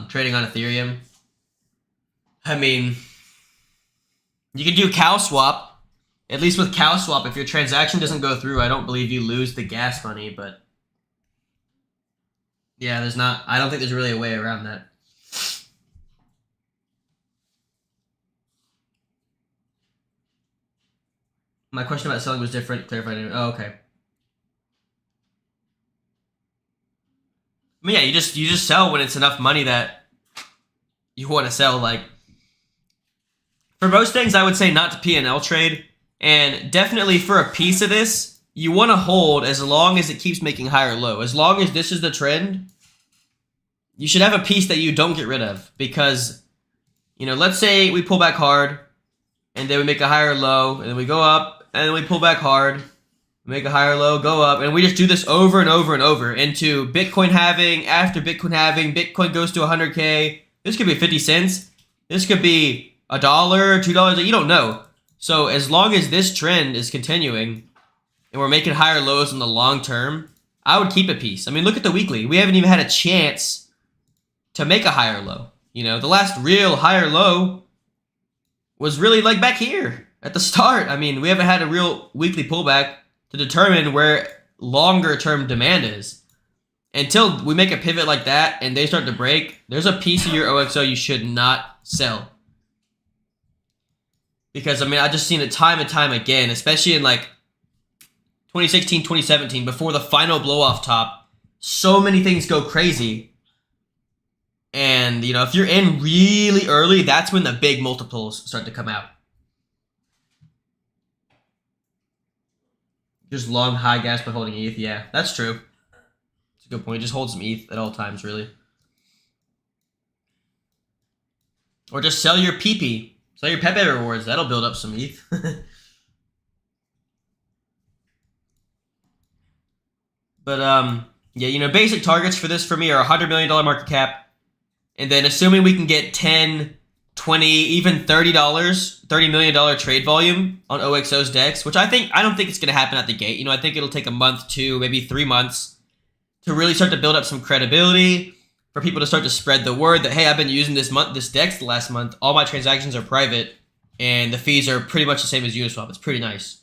trading on Ethereum. I mean, you can do cow swap. At least with CowSwap, if your transaction doesn't go through, I don't believe you lose the gas money, but yeah, I don't think there's really a way around that. My question about selling was different. Clarified. Oh, okay. I mean, yeah, you just sell when it's enough money that you want to sell. Like, for most things, I would say not to P&L trade, and definitely for a piece of this, you want to hold as long as it keeps making higher low. As long as this is the trend, you should have a piece that you don't get rid of, because, you know, let's say we pull back hard, and then we make a higher low, and then we go up, and then we pull back hard, make a higher low, go up, and we just do this over and over and over into Bitcoin halving, after Bitcoin halving, Bitcoin goes to 100K. This could be 50 cents. This could be $1, $2, you don't know. So as long as this trend is continuing and we're making higher lows in the long term, I would keep a piece. I mean, look at the weekly. We haven't even had a chance to make a higher low. You know, the last real higher low was really like back here at the start. I mean, we haven't had a real weekly pullback to determine where longer term demand is. Until we make a pivot like that and they start to break, there's a piece of your OXO you should not sell. Because, I mean, I've just seen it time and time again, especially in like 2016, 2017, before the final blow off top. So many things go crazy. And, you know, if you're in really early, that's when the big multiples start to come out. Just long high gas by holding ETH. Yeah, that's true. It's a good point. Just hold some ETH at all times, really. Or just sell your PP. Sell your Pepe rewards. That'll build up some ETH. But, yeah, you know, basic targets for this for me are $100 million market cap. And then assuming we can get 10, 20, even $30 million trade volume on OXO's DEX, which I don't think it's going to happen at the gate. You know, I think it'll take a month, 2, maybe 3 months to really start to build up some credibility, for people to start to spread the word that, hey, I've been using this DEX the last month. All my transactions are private, and the fees are pretty much the same as Uniswap. It's pretty nice.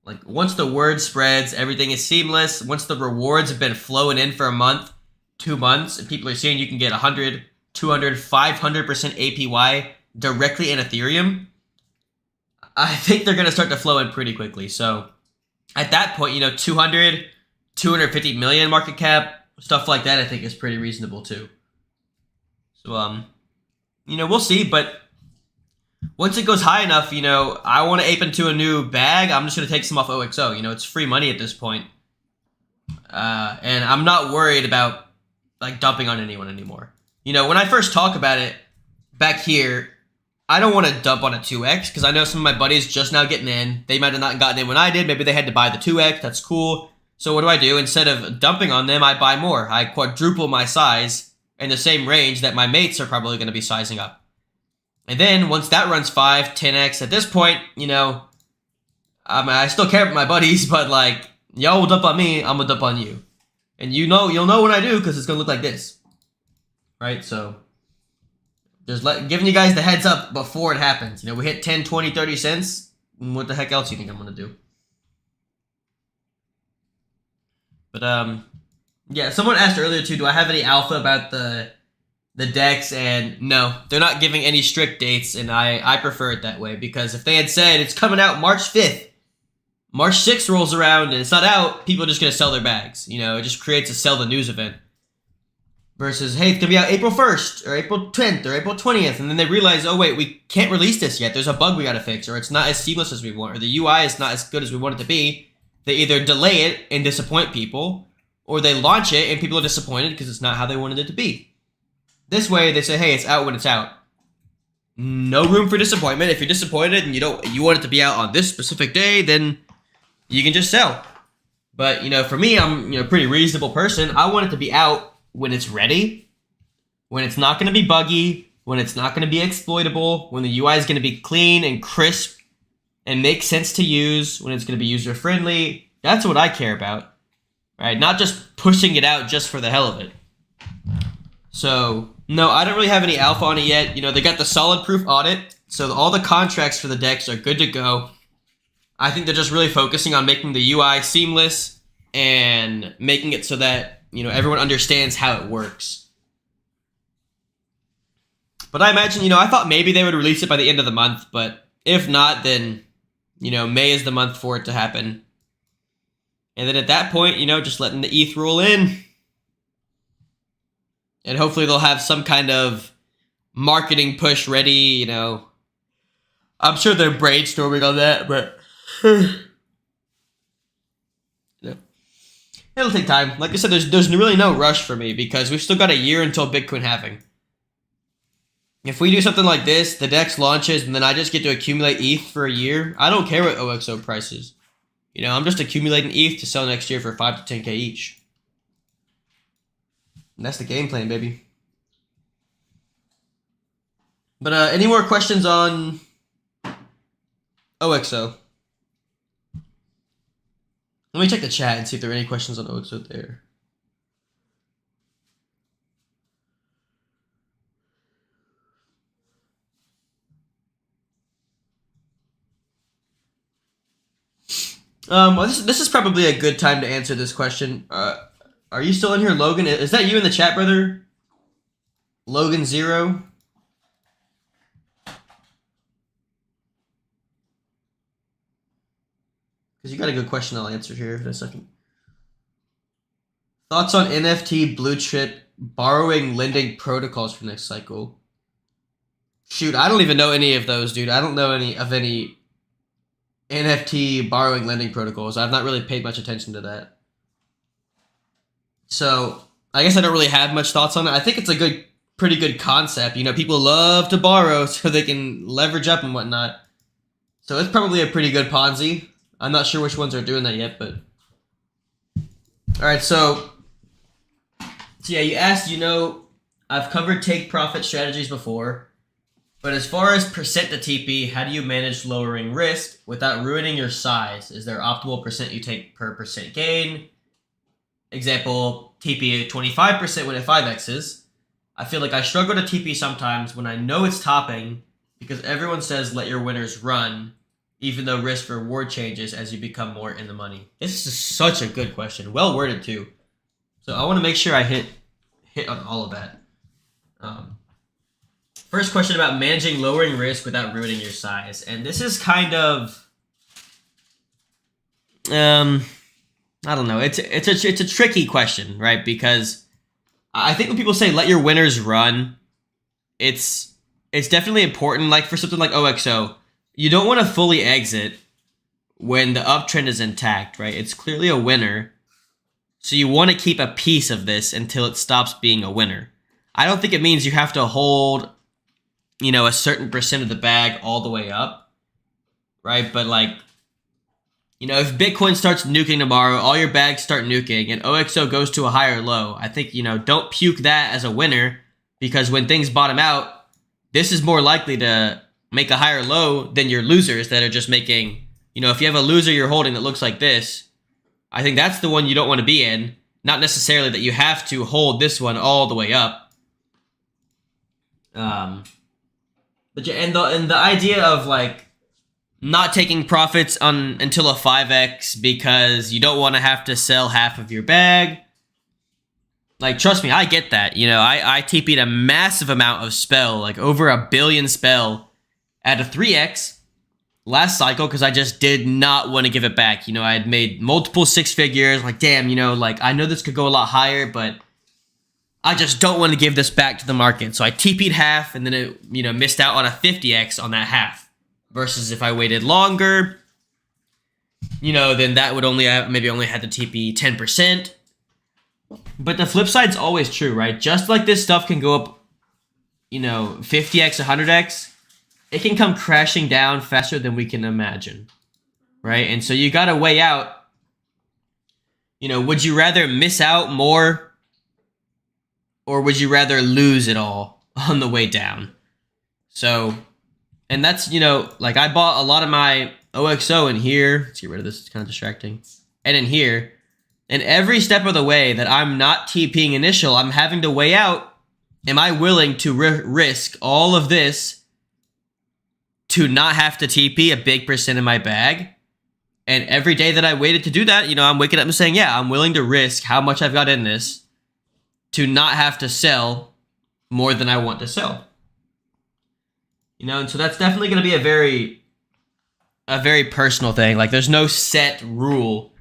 Like, once the word spreads, everything is seamless. Once the rewards have been flowing in for a month, 2 months, and people are seeing you can get 100, 200, 500% APY directly in Ethereum, I think they're going to start to flow in pretty quickly. So at that point, you know, 200, 250 million market cap, stuff like that, I think is pretty reasonable too. So, you know, we'll see. But once it goes high enough, you know, I want to ape into a new bag. I'm just going to take some off OXO. You know, it's free money at this point. And I'm not worried about, like, dumping on anyone anymore. You know, when I first talk about it back here, I don't want to dump on a 2x because I know some of my buddies just now getting in. They might have not gotten in when I did. Maybe they had to buy the 2x. That's cool. So what do? Instead of dumping on them, I buy more. I quadruple my size in the same range that my mates are probably going to be sizing up. And then once that runs 5, 10x, at this point, you know, I still care about my buddies, but like, y'all will dump on me, I'm going to dump on you. And you know, you'll know when I do because it's going to look like this. Right? So just giving you guys the heads up before it happens. You know, we hit 10, 20, 30 cents. What the heck else do you think I'm going to do? But, yeah, someone asked earlier, too, do I have any alpha about the DEX? And no, they're not giving any strict dates, and I prefer it that way, because if they had said it's coming out March 5th, March 6th rolls around and it's not out, people are just going to sell their bags. You know, it just creates a sell the news event. Versus, hey, it's going to be out April 1st, or April 10th, or April 20th, and then they realize, oh, wait, we can't release this yet. There's a bug we got to fix, or it's not as seamless as we want, or the UI is not as good as we want it to be. They either delay it and disappoint people, or they launch it and people are disappointed because it's not how they wanted it to be. This way, they say, hey, it's out when it's out. No room for disappointment. If you're disappointed and you want it to be out on this specific day, then you can just sell. But, you know, for me, I'm a pretty reasonable person. I want it to be out when it's ready, when it's not going to be buggy, when it's not going to be exploitable, when the UI is going to be clean and crisp and make sense to use, when it's going to be user-friendly. That's what I care about, right? Not just pushing it out just for the hell of it. So, no, I don't really have any alpha on it yet. You know, they got the solid proof audit, so all the contracts for the DEX are good to go. I think they're just really focusing on making the UI seamless and making it so that, you know, everyone understands how it works. But I imagine, you know, I thought maybe they would release it by the end of the month, but if not, then, you know, May is the month for it to happen. And then at that point, you know, just letting the ETH roll in. And hopefully they'll have some kind of marketing push ready, you know. I'm sure they're brainstorming on that, but yeah. It'll take time. Like I said, there's really no rush for me because we've still got a year until Bitcoin halving. If we do something like this, the DEX launches, and then I just get to accumulate ETH for a year, I don't care what OXO price is. You know, I'm just accumulating ETH to sell next year for 5 to 10K each. And that's the game plan, baby. But any more questions on OXO? Let me check the chat and see if there are any questions on OXO there. Well, this is probably a good time to answer this question. Are you still in here, Logan? Is that you in the chat, brother? Logan 0? Because you got a good question I'll answer here in a second. Thoughts on NFT, blue chip, borrowing, lending protocols for next cycle? Shoot, I don't even know any of those, dude. I don't know any NFT borrowing lending protocols. I've not really paid much attention to that. So I guess I don't really have much thoughts on it. I think it's a pretty good concept. You know, people love to borrow so they can leverage up and whatnot. So it's probably a pretty good Ponzi. I'm not sure which ones are doing that yet, but all right. So yeah, you asked. You know, I've covered take profit strategies before. But as far as percent to TP, how do you manage lowering risk without ruining your size? Is there optimal percent you take per percent gain? Example, TP at 25% when it 5x's. I feel like I struggle to TP sometimes when I know it's topping because everyone says let your winners run, even though risk reward changes as you become more in the money. This is such a good question. Well worded too. So I want to make sure I hit on all of that. First question about managing lowering risk without ruining your size. And this is kind of, I don't know. It's a tricky question, right? Because I think when people say let your winners run, it's definitely important. Like for something like OXO, you don't want to fully exit when the uptrend is intact, right? It's clearly a winner. So you want to keep a piece of this until it stops being a winner. I don't think it means you have to hold, you know, a certain percent of the bag all the way up, right? But like, you know, if Bitcoin starts nuking tomorrow, all your bags start nuking, and OXO goes to a higher low, I think, you know, don't puke that as a winner, because when things bottom out, this is more likely to make a higher low than your losers that are just making, you know, if you have a loser you're holding that looks like this, I think that's the one you don't want to be in. Not necessarily that you have to hold this one all the way up. But yeah, and the idea of like not taking profits until a 5x because you don't want to have to sell half of your bag. Like, trust me, I get that. You know, I TP'd a massive amount of spell, like over 1 billion spell at a 3x last cycle because I just did not want to give it back. You know, I had made multiple 6 figures. Like, damn, you know, like I know this could go a lot higher, but I just don't want to give this back to the market. So I TP'd half and then it, you know, missed out on a 50x on that half. Versus if I waited longer, you know, then that would only have, maybe only had to TP 10%. But the flip side's always true, right? Just like this stuff can go up, you know, 50x, 100x, it can come crashing down faster than we can imagine, right? And so you got to weigh out, you know, would you rather miss out more or would you rather lose it all on the way down? So, and that's, you know, like I bought a lot of my OXO in here. Let's get rid of this. It's kind of distracting. And in here. And every step of the way that I'm not TPing initial, I'm having to weigh out, am I willing to risk all of this to not have to TP a big percent in my bag? And every day that I waited to do that, you know, I'm waking up and saying, yeah, I'm willing to risk how much I've got in this to not have to sell more than I want to sell. You know, and so that's definitely going to be a very personal thing. Like, there's no set rule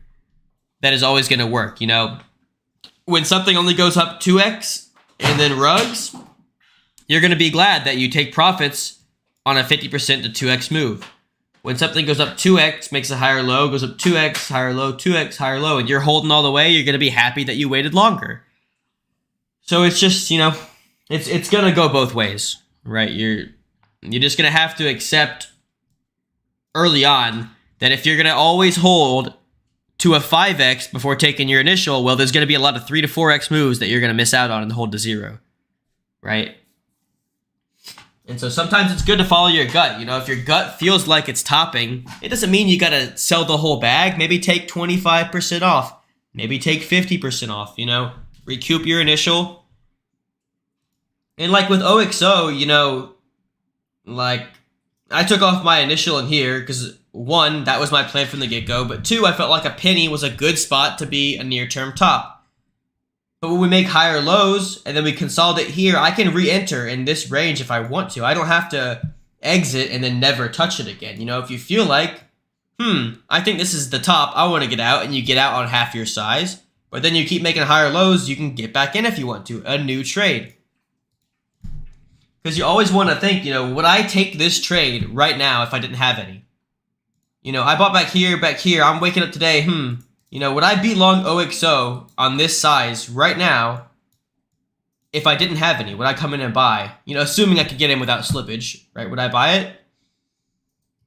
that is always going to work, you know. When something only goes up 2x and then rugs, you're going to be glad that you take profits on a 50% to 2x move. When something goes up 2x, makes a higher low, goes up 2x, higher low, 2x, higher low, and you're holding all the way, you're going to be happy that you waited longer. So it's just, you know, it's going to go both ways, right? You're just going to have to accept early on that if you're going to always hold to a 5x before taking your initial, well, there's going to be a lot of 3 to 4x moves that you're going to miss out on and hold to 0, right? And so sometimes it's good to follow your gut. You know, if your gut feels like it's topping, it doesn't mean you got to sell the whole bag. Maybe take 25% off. Maybe take 50% off, you know. Recoup your initial. And like with OXO, you know, like I took off my initial in here because 1, that was my plan from the get-go. But 2, I felt like a penny was a good spot to be a near-term top. But when we make higher lows and then we consolidate here, I can re-enter in this range if I want to. I don't have to exit and then never touch it again. You know, if you feel like, I think this is the top, I want to get out, and you get out on half your size, but then you keep making higher lows, you can get back in if you want to. A new trade. Because you always want to think, you know, would I take this trade right now if I didn't have any? You know, I bought back here, I'm waking up today, you know, would I be long OXO on this size right now if I didn't have any? Would I come in and buy? You know, assuming I could get in without slippage, right? Would I buy it?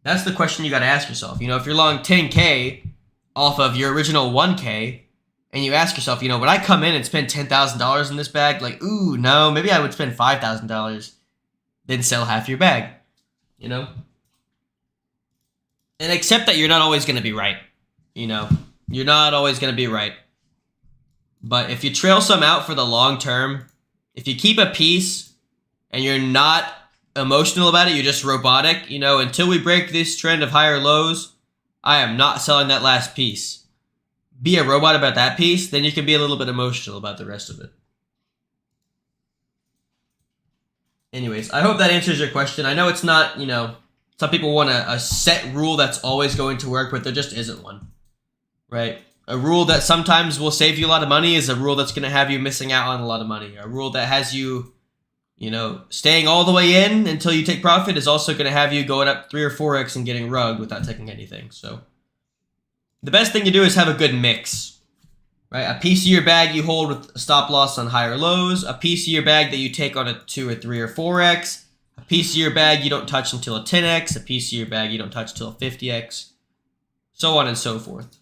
That's the question you got to ask yourself. You know, if you're long 10K off of your original 1K, and you ask yourself, you know, would I come in and spend $10,000 in this bag? Like, ooh, no, maybe I would spend $5,000, then sell half your bag, you know? And accept that you're not always going to be right, you know? You're not always going to be right. But if you trail some out for the long term, if you keep a piece and you're not emotional about it, you're just robotic, you know, until we break this trend of higher lows, I am not selling that last piece. Be a robot about that piece, then you can be a little bit emotional about the rest of it. Anyways, I hope that answers your question. I know it's not, you know, some people want a set rule that's always going to work, but there just isn't one. Right? A rule that sometimes will save you a lot of money is a rule that's going to have you missing out on a lot of money. A rule that has you, you know, staying all the way in until you take profit is also going to have you going up 3 or 4x and getting rugged without taking anything. So the best thing to do is have a good mix. Right? A piece of your bag you hold with a stop loss on higher lows. A piece of your bag that you take on a 2 or 3 or 4x. A piece of your bag you don't touch until a 10x. A piece of your bag you don't touch until a 50x. So on and so forth.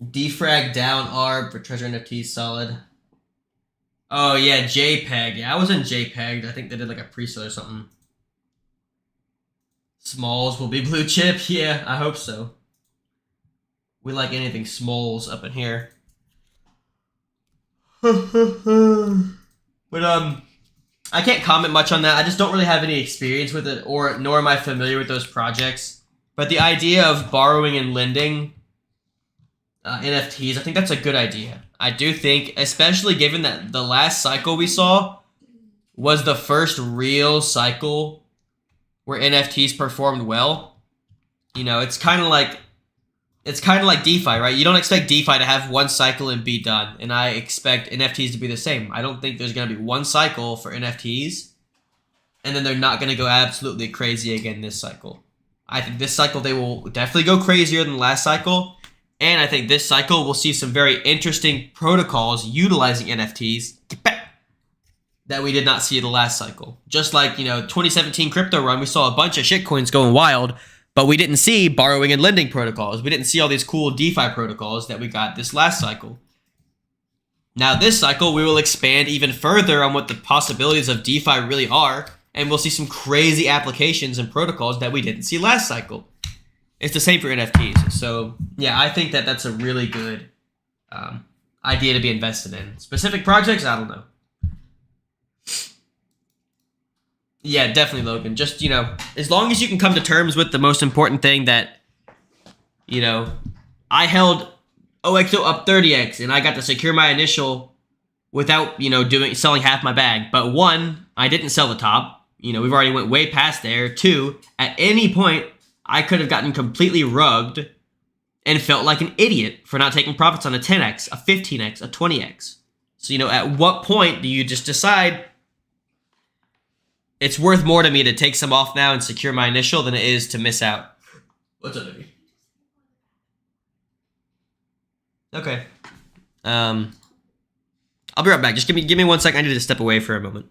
Defrag down ARB for Treasure NFT solid. Oh yeah, JPEG. Yeah, I was in JPEG. I think they did like a pre-sale or something. Smalls will be blue chip. Yeah, I hope so. We like anything smalls up in here. But I can't comment much on that. I just don't really have any experience with it, nor am I familiar with those projects. But the idea of borrowing and lending NFTs, I think that's a good idea. I do think, especially given that the last cycle we saw was the first real cycle where NFTs performed well. You know, it's kind of like DeFi, right? You don't expect DeFi to have one cycle and be done, and I expect NFTs to be the same. I don't think there's going to be one cycle for NFTs, and then they're not going to go absolutely crazy again this cycle. I think this cycle they will definitely go crazier than last cycle. And I think this cycle we'll see some very interesting protocols utilizing NFTs that we did not see the last cycle. Just like, you know, 2017 crypto run, we saw a bunch of shitcoins going wild, but we didn't see borrowing and lending protocols. We didn't see all these cool DeFi protocols that we got this last cycle. Now this cycle, we will expand even further on what the possibilities of DeFi really are, and we'll see some crazy applications and protocols that we didn't see last cycle. It's the same for NFTs. So, yeah, I think that that's a really good idea to be invested in. Specific projects, I don't know. Yeah, definitely, Logan. Just, as long as you can come to terms with the most important thing that, I held OXO up 30x and I got to secure my initial without, selling half my bag. But one, I didn't sell the top. We've already went way past there. Two, at any point, I could have gotten completely rugged and felt like an idiot for not taking profits on a 10x, a 15x, a 20x. So, at what point do you just decide it's worth more to me to take some off now and secure my initial than it is to miss out? What's up, baby? Okay. I'll be right back. Just give me 1 second. I need to step away for a moment.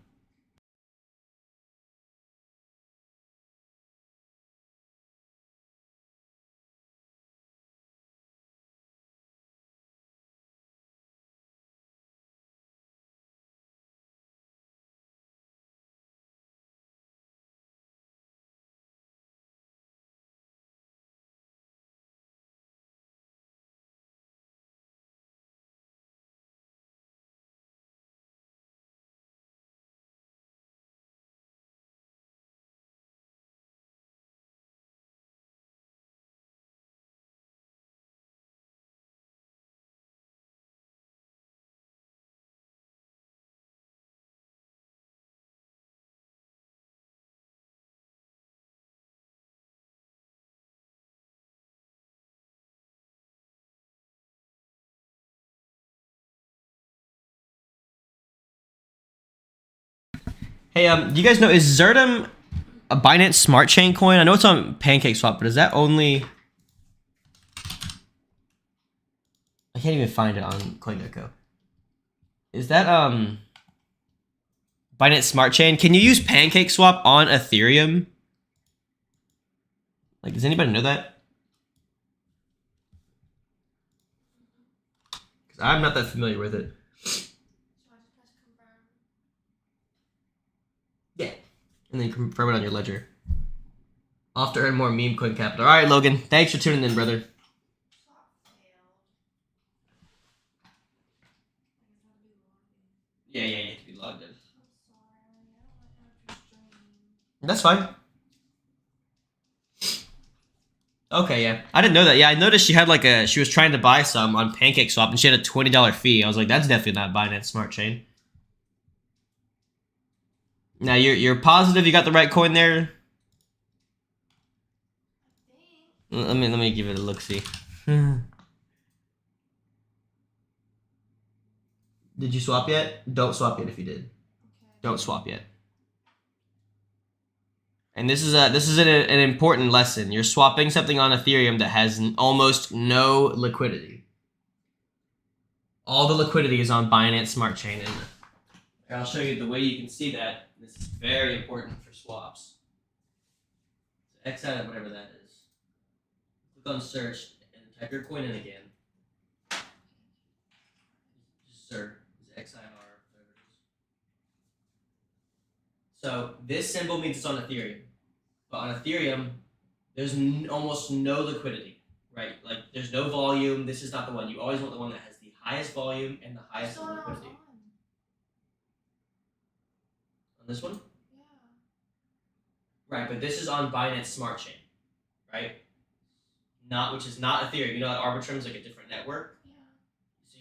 Hey, do you guys know, is Zerdum a Binance Smart Chain coin? I know it's on PancakeSwap, but is that only... I can't even find it on CoinGecko. Is that, Binance Smart Chain? Can you use PancakeSwap on Ethereum? Like, does anybody know that? Because I'm not that familiar with it. Yeah. And then confirm it on your ledger. Off to earn more meme coin capital. All right, Logan. Thanks for tuning in, brother. Yeah, you have to be logged in. That's fine. Okay, yeah. I didn't know that. Yeah, I noticed she had she was trying to buy some on PancakeSwap and she had a $20 fee. I was like, that's definitely not Binance Smart Chain. Now, you're positive you got the right coin there? Let me give it a look-see. Did you swap yet? Don't swap yet if you did. Okay. Don't swap yet. And this is an important lesson. You're swapping something on Ethereum that has almost no liquidity. All the liquidity is on Binance Smart Chain. And I'll show you the way you can see that. This is very important for swaps. So X out of whatever that is. Click on search and type your coin in again. Just search XNRF, whatever it is. So this symbol means it's on Ethereum. But on Ethereum, there's almost no liquidity, right? Like, there's no volume. This is not the one. You always want the one that has the highest volume and the highest liquidity. On this one? Yeah. Right, but this is on Binance Smart Chain, right? Which is not Ethereum. You know that Arbitrum is like a different network?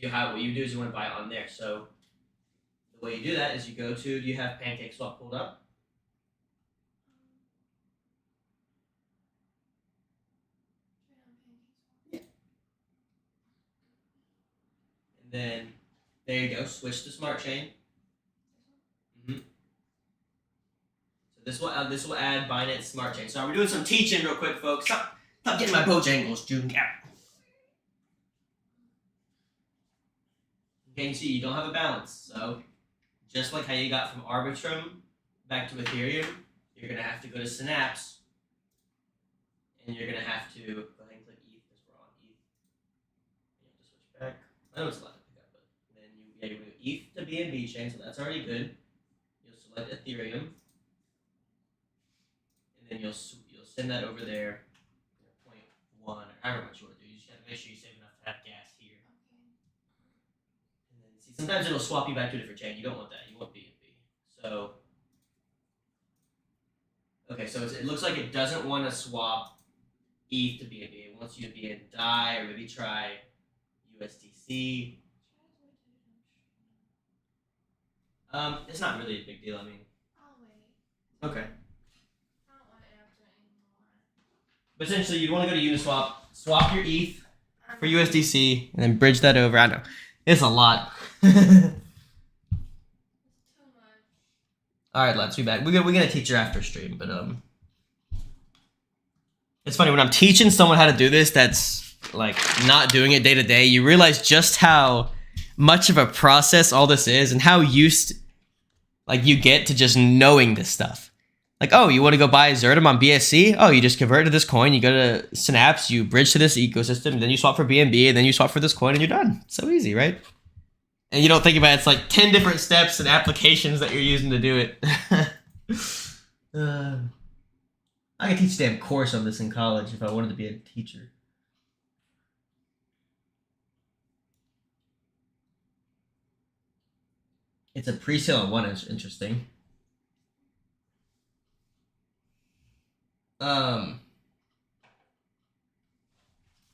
Yeah. So what you do is you want to buy it on there. So the way you do that is you go to, do you have PancakeSwap pulled up? Then there you go. Switch to Smart Chain. So this will add Binance Smart Chain. So we're doing some teaching real quick, folks. Stop getting my Bojangles, June. Okay, you see you don't have a balance. So just like how you got from Arbitrum back to Ethereum, you're gonna have to go to Synapse, and you're gonna have to go ahead and click ETH because we're on ETH. You have to switch back. I know it's a lot to pick up, but then you're gonna go ETH to BNB chain, so that's already good. You'll select Ethereum, and then you'll send that over there. 0.1 or however much you want to do. You just gotta make sure you save enough to have gas here. Okay. And then see, sometimes it'll swap you back to a different chain. You don't want that. You want BNB. So Okay, so it looks like it doesn't want to swap ETH to BNB. It wants you to be in DAI or maybe try USDC. It's not really a big deal. I mean, I'll wait. okay. I don't want to answer anymore. But essentially, you'd want to go to Uniswap, swap your ETH for USDC, and then bridge that over. I know it's a lot. All right, let's be back. We're gonna teach her after stream, but it's funny when I'm teaching someone how to do this that's like not doing it day to day. You realize just how much of a process all this is, and how used like you get to just knowing this stuff. Like, oh, you want to go buy Zerdom on BSC? Oh, you just convert to this coin. You go to Synapse, you bridge to this ecosystem, then you swap for BNB, and then you swap for this coin, and you're done. It's so easy, right? And you don't think about it, it's like 10 different steps and applications that you're using to do it. I could teach a damn course on this in college if I wanted to be a teacher. It's a pre-sale on one, is interesting.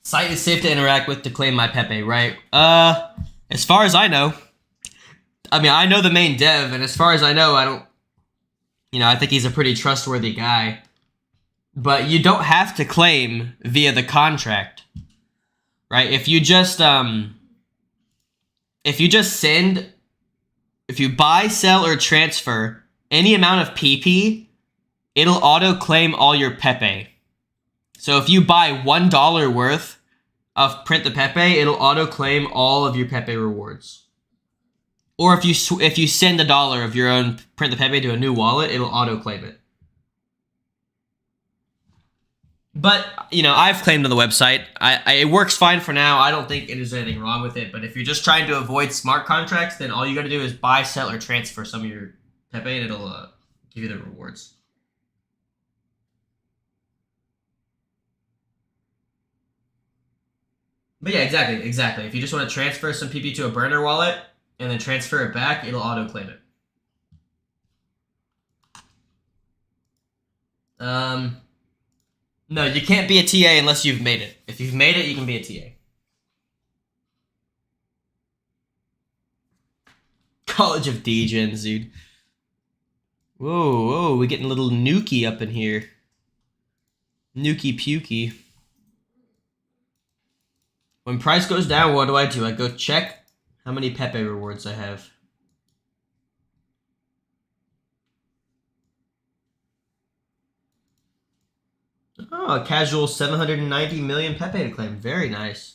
Site is safe to interact with to claim my Pepe, right? As far as I know, I mean, I know the main dev, and as far as I know, I don't, I think he's a pretty trustworthy guy. But you don't have to claim via the contract, right? If you buy, sell, or transfer any amount of PP, it'll auto-claim all your Pepe. So if you buy $1 worth of Print the Pepe, it'll auto-claim all of your Pepe rewards. Or if you send $1 of your own Print the Pepe to a new wallet, it'll auto-claim it. But, I've claimed on the website. It works fine for now. I don't think there's anything wrong with it. But if you're just trying to avoid smart contracts, then all you got to do is buy, sell, or transfer some of your Pepe, and it'll give you the rewards. But yeah, exactly. If you just want to transfer some PP to a burner wallet and then transfer it back, it'll auto-claim it. No, you can't be a TA unless you've made it. If you've made it, you can be a TA. College of Degens, dude. Whoa, we're getting a little nuki up in here. Nuki pukey. When price goes down, what do? I go check how many Pepe rewards I have. Oh, a casual 790 million Pepe to claim. Very nice.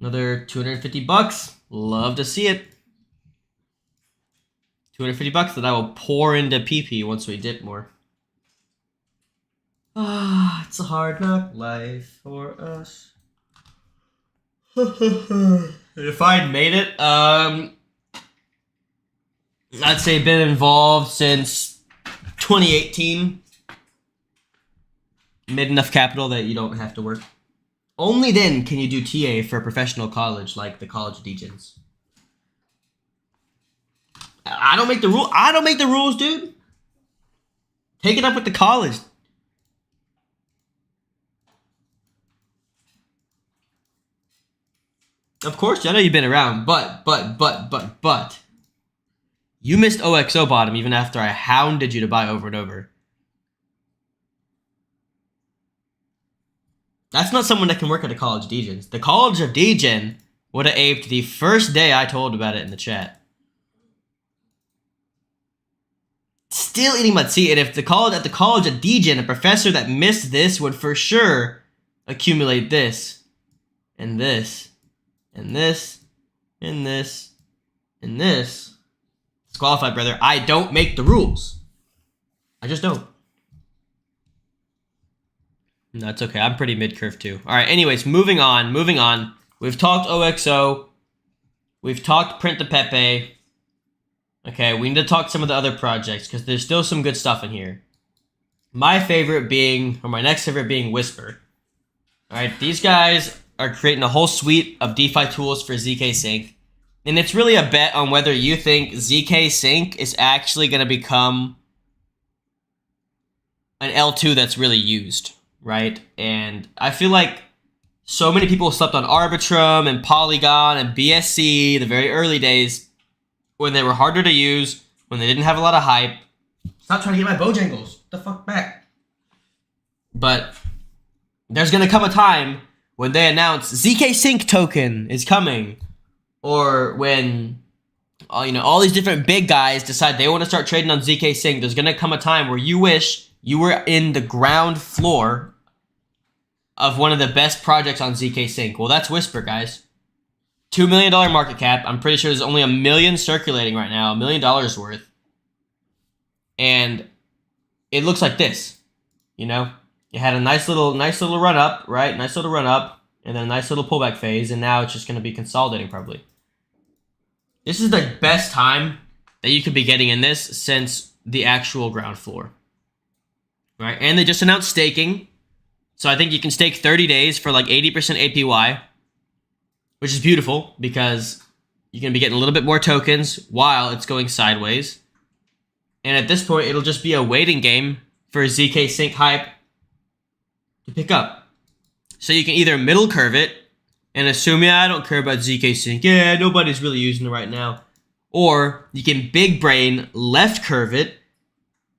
Another 250 bucks. Love to see it. 250 bucks that I will pour into PP once we dip more. Ah, it's a hard knock life for us. If I'd made it, I'd say been involved since 2018. Made enough capital that you don't have to work. Only then can you do TA for a professional college like the College of Degens. I don't make the rule. I don't make the rules, dude. Take it up with the college. Of course, I know you've been around, but. You missed OXO bottom even after I hounded you to buy over and over. That's not someone that can work at the College of Degens. The College of Degen would have aped the first day I told about it in the chat. Still eating mud. See, and if at the College of Degen, a professor that missed this would for sure accumulate this, and this, and this, and this, and this. Disqualified, brother. I don't make the rules. I just don't. No, it's okay. I'm pretty mid-curve too. All right, anyways, moving on. We've talked OXO. We've talked Print the Pepe. Okay, we need to talk some of the other projects because there's still some good stuff in here. My next favorite being WISPer. All right, these guys are creating a whole suite of DeFi tools for zkSync. And it's really a bet on whether you think zkSync is actually going to become an L2 that's really used, right? And I feel like so many people slept on Arbitrum and Polygon and BSC the very early days when they were harder to use, when they didn't have a lot of hype. Stop trying to get my Bojangles. The fuck back. But there's going to come a time when they announce zkSync token is coming, or when all these different big guys decide they want to start trading on zkSync. There's going to come a time where you wish you were in the ground floor of one of the best projects on zkSync. Well, that's Whisper, guys. $2 million market cap. I'm pretty sure there's only 1 million circulating right now, $1 million worth. And it looks like this, It had a nice little run up, right? Nice little run up, and then a nice little pullback phase, and now it's just going to be consolidating probably. This is the best time that you could be getting in this since the actual ground floor, right? And they just announced staking, so I think you can stake 30 days for like 80% APY, which is beautiful because you're going to be getting a little bit more tokens while it's going sideways. And at this point, it'll just be a waiting game for zkSync hype to pick up. So you can either middle curve it and assume, I don't care about zkSync. Yeah, nobody's really using it right now. Or you can big brain left curve it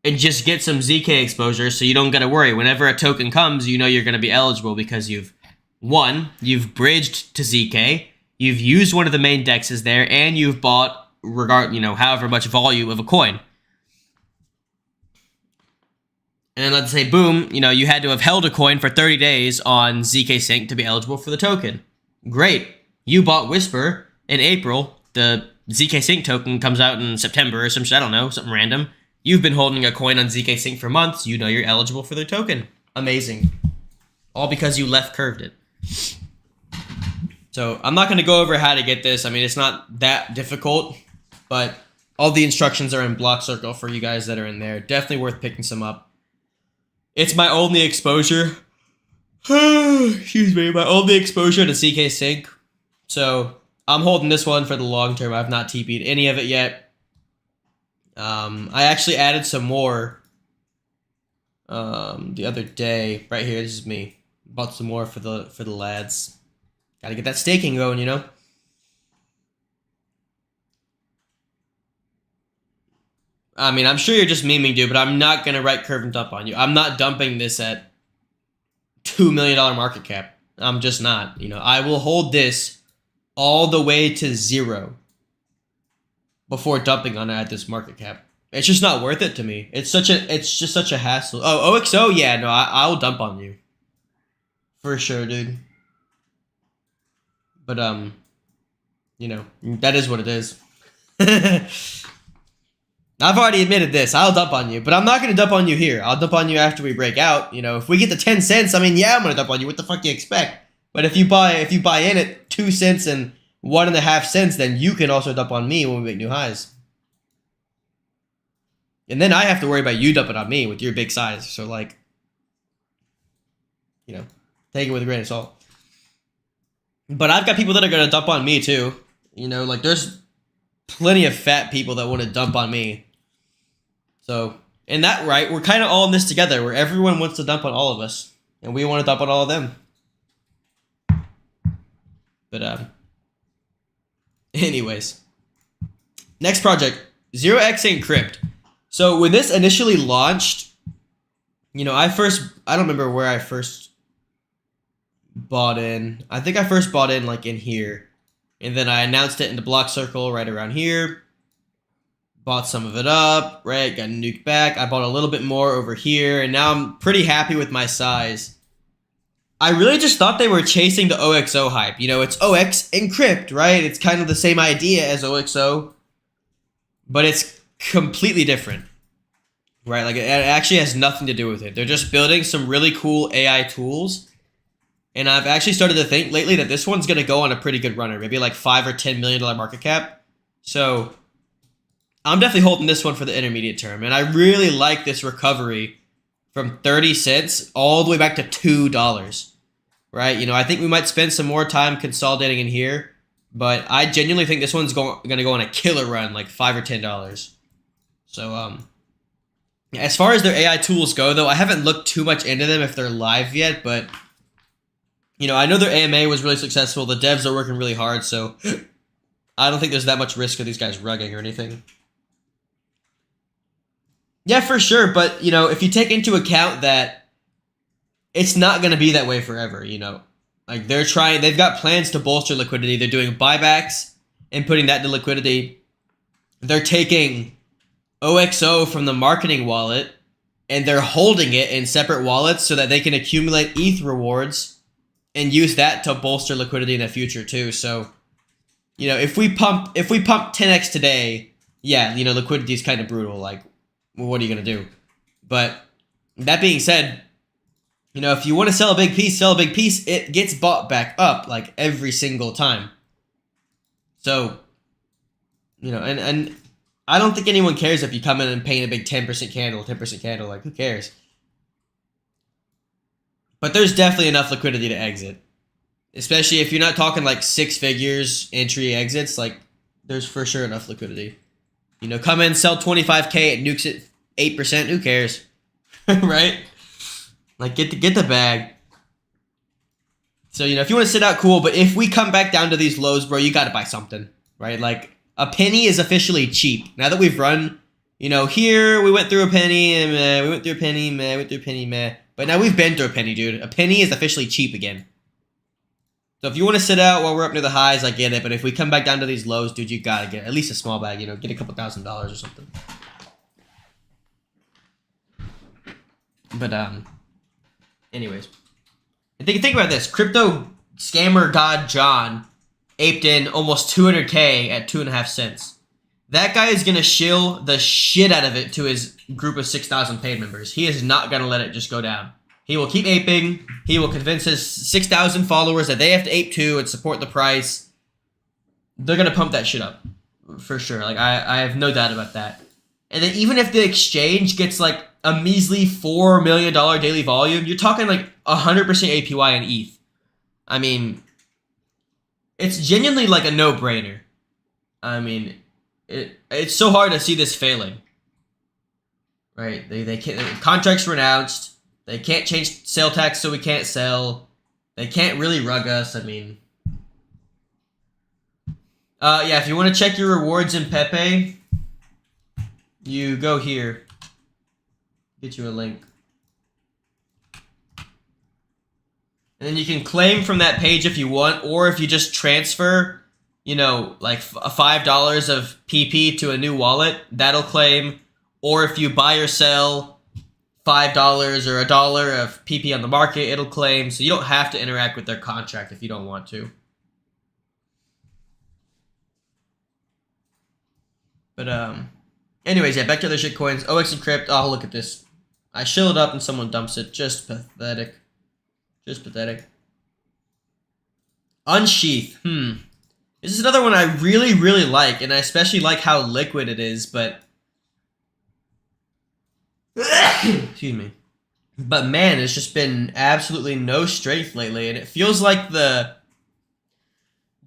and just get some ZK exposure so you don't got to worry. Whenever a token comes, you're going to be eligible because you've bridged to ZK, you've used one of the main dexes there, and you've bought however much volume of a coin. And then let's say, boom, you had to have held a coin for 30 days on zkSync to be eligible for the token. Great. You bought Whisper in April. The zkSync token comes out in September or some shit, I don't know, something random. You've been holding a coin on zkSync for months. You're eligible for the token. Amazing. All because you left curved it. So I'm not going to go over how to get this. I mean, it's not that difficult, but all the instructions are in Blockcircle for you guys that are in there. Definitely worth picking some up. It's my only exposure. Excuse me, my only exposure to zkSync. So I'm holding this one for the long term. I've not TP'd any of it yet. I actually added some more the other day. Right here, this is me. Bought some more for the lads. Gotta get that staking going, I mean, I'm sure you're just memeing, dude, but I'm not gonna write curve and dump on you. I'm not dumping this at $2 million market cap. I'm just not. I will hold this all the way to 0 before dumping on it at this market cap. It's just not worth it to me. It's just such a hassle. Oh, OXO, yeah, no, I'll dump on you for sure, dude. But that is what it is. I've already admitted this. I'll dump on you, but I'm not going to dump on you here. I'll dump on you after we break out. If we get to 10 cents, I mean, yeah, I'm going to dump on you. What the fuck do you expect? But if you buy in at 2 cents and 1.5 cents, then you can also dump on me when we make new highs. And then I have to worry about you dumping on me with your big size. So take it with a grain of salt. But I've got people that are going to dump on me too. There's plenty of fat people that want to dump on me. So, in that right, we're kind of all in this together, where everyone wants to dump on all of us, and we want to dump on all of them. But, anyways. Next project, Xerox Encrypt. So, when this initially launched, I don't remember where I first bought in. I think I first bought in, in here. And then I announced it in the Blockcircle right around here. Bought some of it up, right? Got nuked back. I bought a little bit more over here. And now I'm pretty happy with my size. I really just thought they were chasing the OXO hype. It's OX Encrypt, right? It's kind of the same idea as OXO. But it's completely different. Right? It actually has nothing to do with it. They're just building some really cool AI tools. And I've actually started to think lately that this one's going to go on a pretty good runner. Maybe like $5 or $10 million market cap. So I'm definitely holding this one for the intermediate term. And I really like this recovery from 30 cents all the way back to $2. Right? I think we might spend some more time consolidating in here. But I genuinely think this one's going to go on a killer run, like $5 or $10. So, as far as their AI tools go, though, I haven't looked too much into them if they're live yet, but, you know, I know their AMA was really successful. The devs are working really hard, so I don't think there's that much risk of these guys rugging or anything. Yeah, for sure, but, you know, if you take into account that it's not going to be that way forever, you know. Like, they've got plans to bolster liquidity. They're doing buybacks and putting that into liquidity. They're taking OXO from the marketing wallet, and they're holding it in separate wallets so that they can accumulate ETH rewards and use that to bolster liquidity in the future too. So, you know, if we pump 10x today, yeah, you know, liquidity is kind of brutal. Like, well, what are you gonna do? But that being said, you know, if you want to sell a big piece, it gets bought back up like every single time. So, you know, and I don't think anyone cares if you come in and paint a big 10% candle, like who cares? But there's definitely enough liquidity to exit. Especially if you're not talking like 6 figures entry exits, like there's for sure enough liquidity. You know, come in, sell 25K, it nukes it 8%, who cares? Right? Like, get the bag. So, you know, if you want to sit out, cool. But if we come back down to these lows, bro, you got to buy something, right? Like, a penny is officially cheap. Now that we've run, you know, here, we went through a penny, and meh, we went through a penny, meh, went through a penny, meh. But now we've been through a penny, dude. A penny is officially cheap again. So if you want to sit out while we're up near the highs, I get it. But if we come back down to these lows, dude, you got to get at least a small bag, you know, get a couple $1,000s or something. But, anyways, think about this. Crypto scammer god John aped in almost 200K at 2.5 cents. That guy is going to shill the shit out of it to his group of 6,000 paid members. He is not going to let it just go down. He will keep aping. He will convince his 6,000 followers that they have to ape too and support the price. They're going to pump that shit up. For sure. Like, I have no doubt about that. And then even if the exchange gets like a measly $4 million daily volume, you're talking like 100% APY in ETH. I mean, it's genuinely like a no-brainer. I mean, it's so hard to see this failing. Right? They can't, contracts were announced. They can't change sale tax, so we can't sell. They can't really rug us. I mean, yeah, if you want to check your rewards in Pepe, you go here. Get you a link. And then you can claim from that page if you want, or if you just transfer, you know, like $5 of PP to a new wallet, that'll claim. Or if you buy or sell $5 or $1 of PP on the market, it'll claim. So you don't have to interact with their contract if you don't want to. But, anyways, yeah, back to the shitcoins. OX Encrypt. Oh, look at this. I shill it up and someone dumps it. Just pathetic. Just pathetic. Unsheath. This is another one I really, really like, and I especially like how liquid it is, but... Excuse me. But man, it's just been absolutely no strength lately, and it feels like the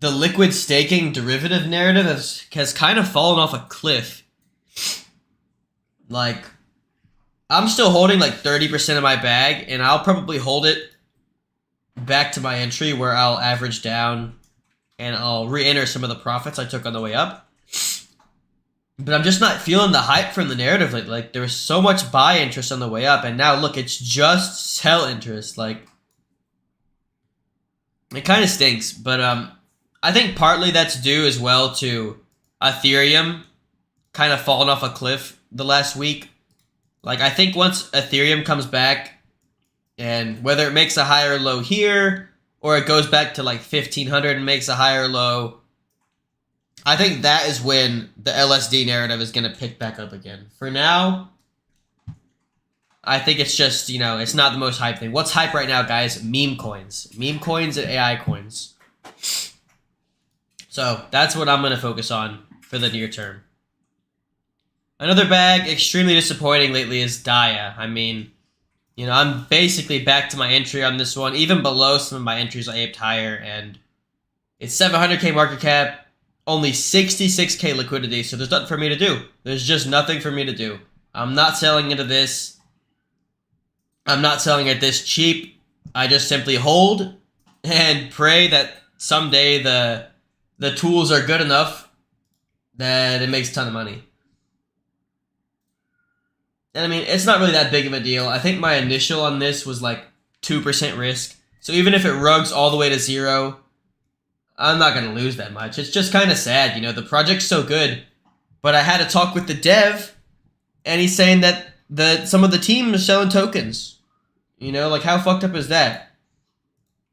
liquid staking derivative narrative has kind of fallen off a cliff. Like, I'm still holding like 30% of my bag, and I'll probably hold it back to my entry where I'll average down and I'll re-enter some of the profits I took on the way up. But I'm just not feeling the hype from the narrative. Like there was so much buy interest on the way up, and now look, it's just sell interest. Like, it kind of stinks, but I think partly that's due as well to Ethereum kind of falling off a cliff the last week. Like, I think once Ethereum comes back, and whether it makes a higher low here, or it goes back to like 1,500 and makes a higher low, I think that is when the LSD narrative is going to pick back up again. For now, I think it's just, you know, it's not the most hype thing. What's hype right now, guys? Meme coins. Meme coins and AI coins. So that's what I'm going to focus on for the near term. Another bag, extremely disappointing lately, is Dia. I mean, you know, I'm basically back to my entry on this one. Even below some of my entries, I aped higher, and It's 700k market cap, only 66k liquidity, so there's nothing for me to do. There's just nothing for me to do. I'm not selling into this. I'm not selling it this cheap. I just simply hold and pray that someday the tools are good enough that it makes a ton of money. And I mean, it's not really that big of a deal. I think my initial on this was like 2% risk. So even if it rugs all the way to 0, I'm not going to lose that much. It's just kind of sad, you know, the project's so good. But I had a talk with the dev, and he's saying that some of the team is selling tokens. You know, like how fucked up is that?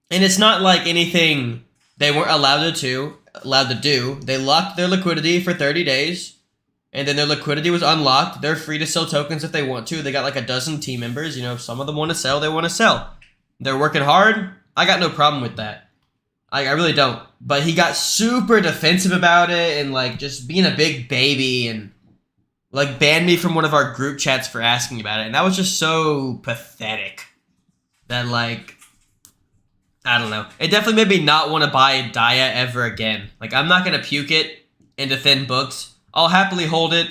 And it's not like anything they weren't allowed to do. They locked their liquidity for 30 days. And then their liquidity was unlocked. They're free to sell tokens if they want to. They got like a dozen team members. You know, if some of them want to sell, they want to sell. They're working hard. I got no problem with that. I really don't. But he got super defensive about it and like just being a big baby and like banned me from one of our group chats for asking about it. And that was just so pathetic that like, I don't know. It definitely made me not want to buy Dia ever again. Like I'm not going to puke it into thin books. I'll happily hold it.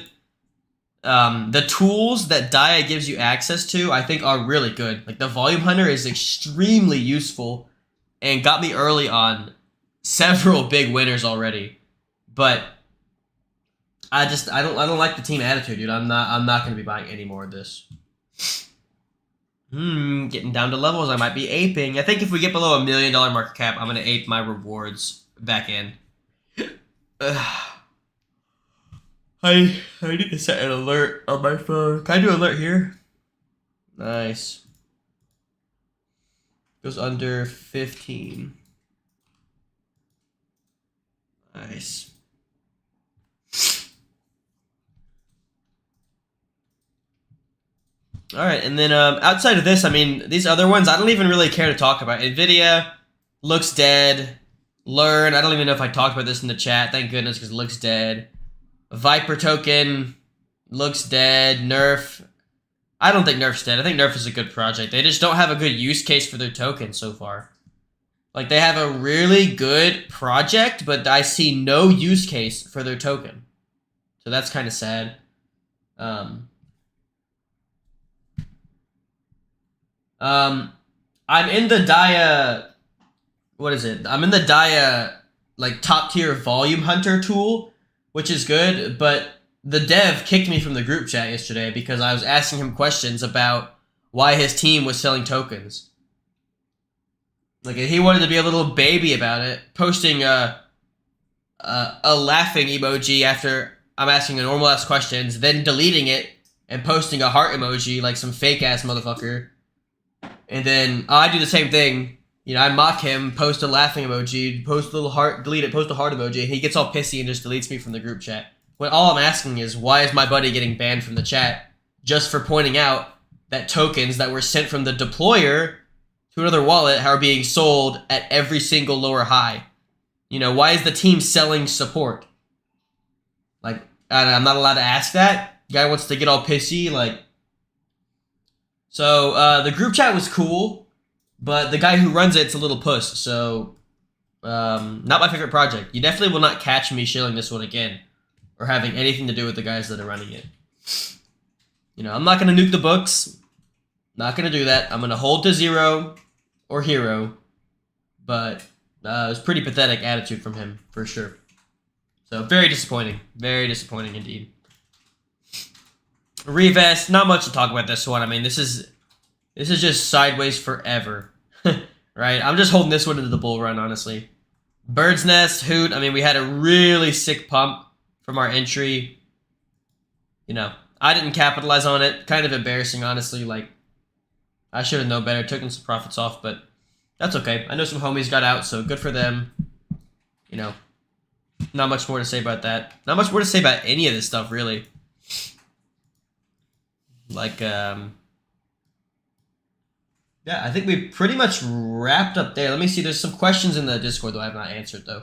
The tools that Dia gives you access to, I think, are really good. Like the Volume Hunter is extremely useful and got me early on several big winners already. But I don't like the team attitude, dude. I'm not going to be buying any more of this. Getting down to levels I might be aping. I think if we get below $1 million market cap, I'm going to ape my rewards back in. I need to set an alert on my phone. Can I do alert here? Nice. Goes under 15. Nice. Alright, and then outside of this, I mean, these other ones, I don't even really care to talk about. Nvidia looks dead. Learn, I don't even know if I talked about this in the chat. Thank goodness, because it looks dead. Viper token looks dead. Nerf. I don't think Nerf's dead. I think Nerf is a good project. They just don't have a good use case for their token so far. Like, they have a really good project, but I see no use case for their token. So that's kind of sad. I'm in the Dia... What is it? I'm in the Dia, like, top-tier Volume Hunter tool, which is good, but the dev kicked me from the group chat yesterday because I was asking him questions about why his team was selling tokens. Like, he wanted to be a little baby about it, posting a laughing emoji after I'm asking a normal-ass questions, then deleting it and posting a heart emoji like some fake-ass motherfucker. And then I do the same thing. You know, I mock him, post a laughing emoji, post a little heart, delete it, post a heart emoji, and he gets all pissy and just deletes me from the group chat. When all I'm asking is, why is my buddy getting banned from the chat just for pointing out that tokens that were sent from the deployer to another wallet are being sold at every single lower high? You know, why is the team selling support? Like, I'm not allowed to ask that? The guy wants to get all pissy, like... So, the group chat was cool. But the guy who runs it's a little puss, so not my favorite project. You definitely will not catch me shilling this one again, or having anything to do with the guys that are running it. You know, I'm not going to nuke the books. Not going to do that. I'm going to hold to 0 or hero, but it was pretty pathetic attitude from him, for sure. So, very disappointing. Very disappointing indeed. Revest, not much to talk about this one. I mean, this is just sideways forever, right? I'm just holding this one into the bull run, honestly. Bird's Nest, Hoot. I mean, we had a really sick pump from our entry. You know, I didn't capitalize on it. Kind of embarrassing, honestly. Like, I should have known better. Took some profits off, but that's okay. I know some homies got out, so good for them. You know, not much more to say about that. Not much more to say about any of this stuff, really. Like, yeah, I think we pretty much wrapped up there. Let me see. There's some questions in the Discord, though, I have not answered, though.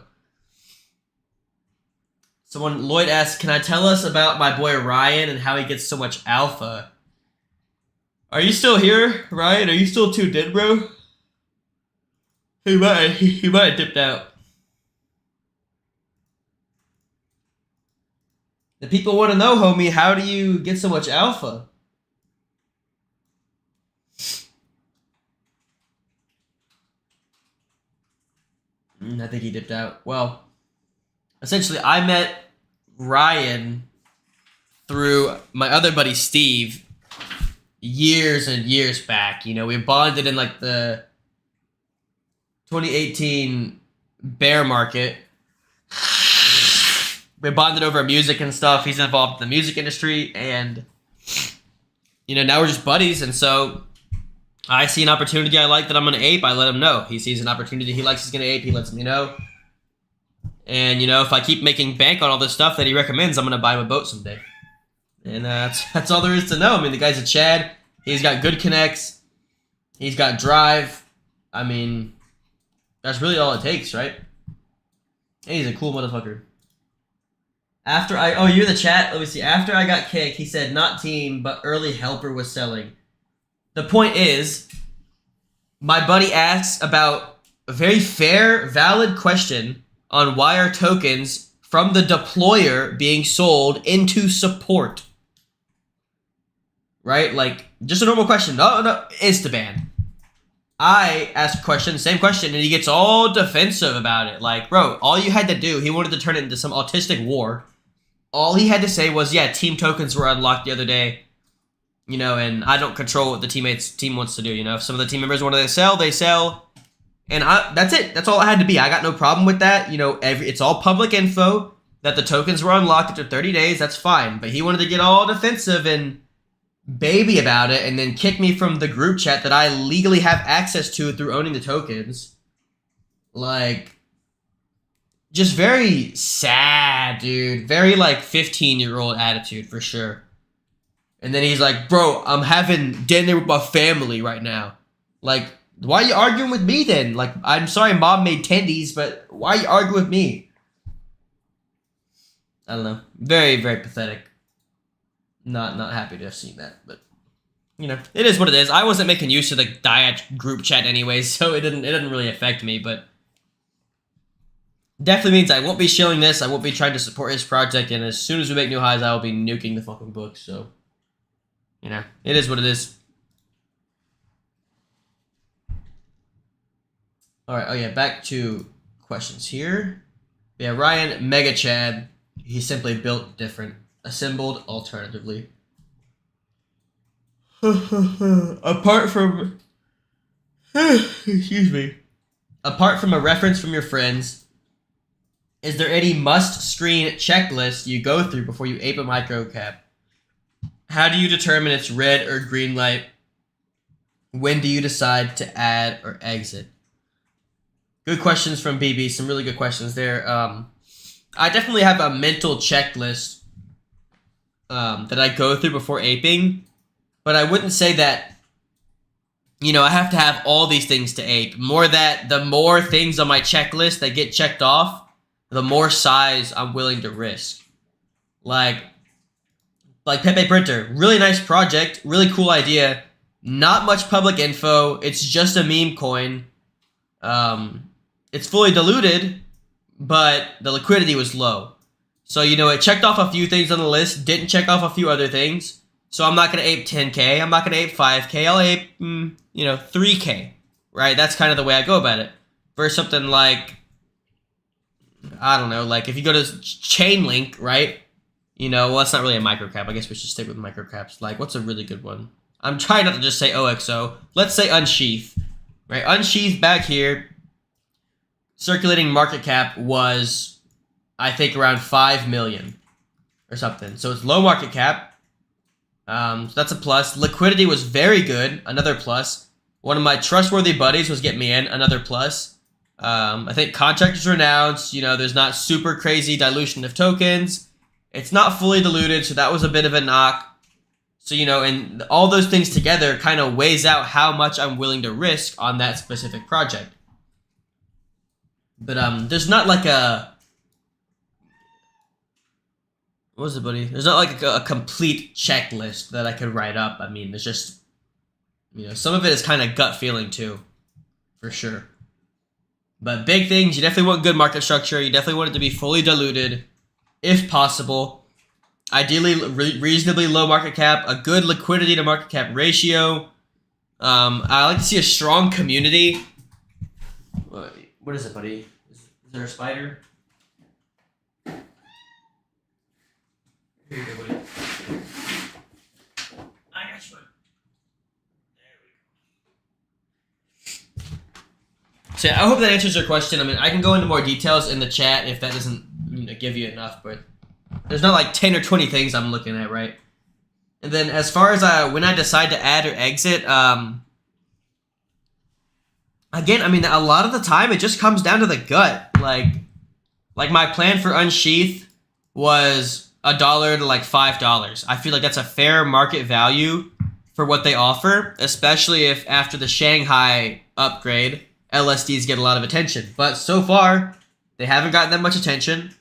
Lloyd asks, can I tell us about my boy Ryan and how he gets so much alpha? Are you still here, Ryan? Are you still tuned in, bro? He might have dipped out. The people want to know, homie, how do you get so much alpha? I think he dipped out. Well, essentially, I met Ryan through my other buddy Steve years and years back. You know, we bonded in like the 2018 bear market. We bonded over music and stuff. He's involved in the music industry, and you know, now we're just buddies. And so I see an opportunity I like that I'm gonna ape, I let him know. He sees an opportunity he likes he's gonna ape, he lets me know. And you know, if I keep making bank on all this stuff that he recommends, I'm gonna buy him a boat someday. And that's all there is to know. I mean, the guy's a Chad. He's got good connects. He's got drive. I mean, that's really all it takes, right? And he's a cool motherfucker. Oh, you're the chat? Let me see. After I got kicked, he said, not team, but early helper was selling. The point is, my buddy asks about a very fair, valid question on why are tokens from the deployer being sold into support. Right? Like, just a normal question. No, Instaban. I ask a question, same question, and he gets all defensive about it. Like, bro, all you had to do, he wanted to turn it into some autistic war. All he had to say was, yeah, team tokens were unlocked the other day. You know, and I don't control what the team wants to do. You know, if some of the team members want to sell, they sell. And that's it. That's all it had to be. I got no problem with that. You know, it's all public info that the tokens were unlocked after 30 days. That's fine. But he wanted to get all defensive and baby about it and then kick me from the group chat that I legally have access to through owning the tokens. Like, just very sad, dude. Very, like, 15-year-old attitude for sure. And then he's like, bro, I'm having dinner with my family right now. Like, why are you arguing with me then? Like, I'm sorry mom made tendies, but why are you arguing with me? I don't know. Very, very pathetic. Not happy to have seen that, but you know, it is what it is. I wasn't making use of the Diet group chat anyways, so it didn't really affect me, but definitely means I won't be shilling this. I won't be trying to support his project, and as soon as we make new highs, I will be nuking the fucking book. So, you know, it is what it is. All right. Oh yeah, back to questions here. Yeah, Ryan Mega Chad. He simply built different. Assembled alternatively. Apart from excuse me. Apart from a reference from your friends, is there any must-screen checklist you go through before you ape a microcap? How do you determine it's red or green light? When do you decide to add or exit? Good questions from BB. Some really good questions there. I definitely have a mental checklist that I go through before aping, but I wouldn't say that, you know, I have to have all these things to ape. More that the more things on my checklist that get checked off, the more size I'm willing to risk. Like Pepe Printer, really nice project, really cool idea, not much public info, it's just a meme coin. It's fully diluted, but the liquidity was low. So, you know, it checked off a few things on the list, didn't check off a few other things. So I'm not going to ape 10K, I'm not going to ape 5K, I'll ape, you know, 3K, right? That's kind of the way I go about it. Versus something like, I don't know, like if you go to Chainlink, right? You know, well, that's not really a microcap. I guess we should stick with microcaps. Like, what's a really good one? I'm trying not to just say OXO. Let's say Unsheath, right? Unsheath back here, circulating market cap was, I think, around 5 million or something. So it's low market cap. So that's a plus. Liquidity was very good. Another plus. One of my trustworthy buddies was getting me in. Another plus. I think contractors are announced. You know, there's not super crazy dilution of tokens. It's not fully diluted, so that was a bit of a knock. So, you know, and all those things together kind of weighs out how much I'm willing to risk on that specific project. But there's not like a... What was it, buddy? There's not like a complete checklist that I could write up. I mean, there's just, you know, some of it is kind of gut feeling too, for sure. But big things, you definitely want good market structure. You definitely want it to be fully diluted, if possible. Ideally, reasonably low market cap, a good liquidity to market cap ratio. I like to see a strong community. What is it, buddy? Is there a spider? Here you go, buddy. I got you, buddy. There we go. So yeah, I hope that answers your question. I mean, I can go into more details in the chat if that doesn't give you enough, but there's not like 10 or 20 things I'm looking at, right? And then as far as when I decide to add or exit, again, I mean, a lot of the time it just comes down to the gut. Like my plan for Unsheath was $1 to like $5. I feel like that's a fair market value for what they offer, especially if after the Shanghai upgrade, LSDs get a lot of attention. But so far, they haven't gotten that much attention.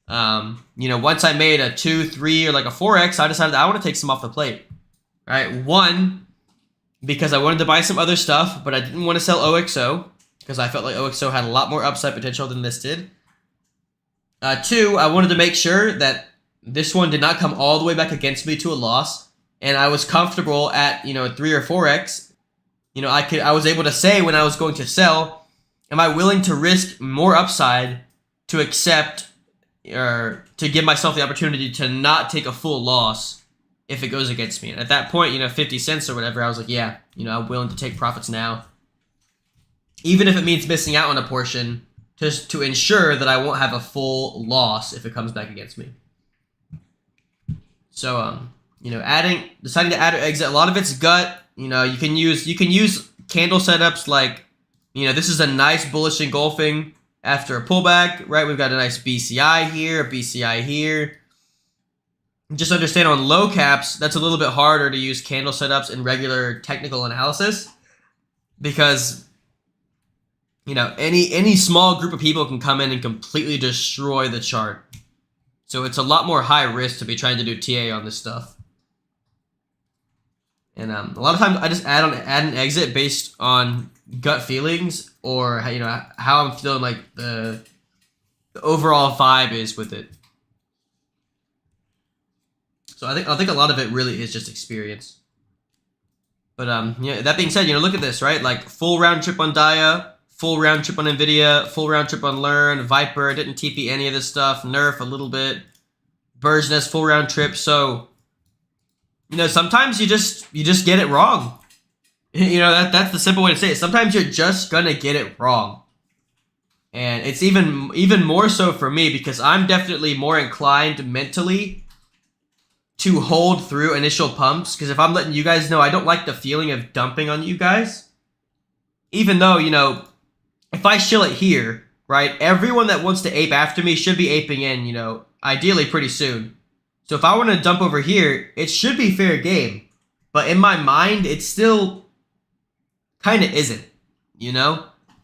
Once I made a 2, 3, or like a 4x, I decided I want to take some off the plate. Right? One, because I wanted to buy some other stuff, but I didn't want to sell OXO because I felt like OXO had a lot more upside potential than this did. Two, I wanted to make sure that this one did not come all the way back against me to a loss, and I was comfortable at 3 or 4x. I was able to say when I was going to sell, am I willing to risk more upside to accept or to give myself the opportunity to not take a full loss if it goes against me? And at that point, 50 cents or whatever, I was like, yeah, I'm willing to take profits now. Even if it means missing out on a portion just to ensure that I won't have a full loss if it comes back against me. So, deciding to add or exit, a lot of it's gut. You can use candle setups like, this is a nice bullish engulfing after a pullback, right? We've got a nice BCI here, a BCI here. Just understand on low caps, that's a little bit harder to use candle setups in regular technical analysis because, any small group of people can come in and completely destroy the chart. So it's a lot more high risk to be trying to do TA on this stuff. And a lot of times I just add and exit based on gut feelings or how I'm feeling like the overall vibe is with it. So I think a lot of it really is just experience. But that being said, look at this, right? Like full round trip on Dia, full round trip on Nvidia, full round trip on Learn, Viper, didn't TP any of this stuff, Nerf a little bit, Bird's Nest full round trip. So sometimes you just get it wrong. That's the simple way to say it. Sometimes you're just gonna get it wrong. And it's even more so for me because I'm definitely more inclined mentally to hold through initial pumps, because if I'm letting you guys know, I don't like the feeling of dumping on you guys. Even though, if I shill it here, right, everyone that wants to ape after me should be aping in, ideally pretty soon. So if I want to dump over here, it should be fair game. But in my mind, it still kind of isn't,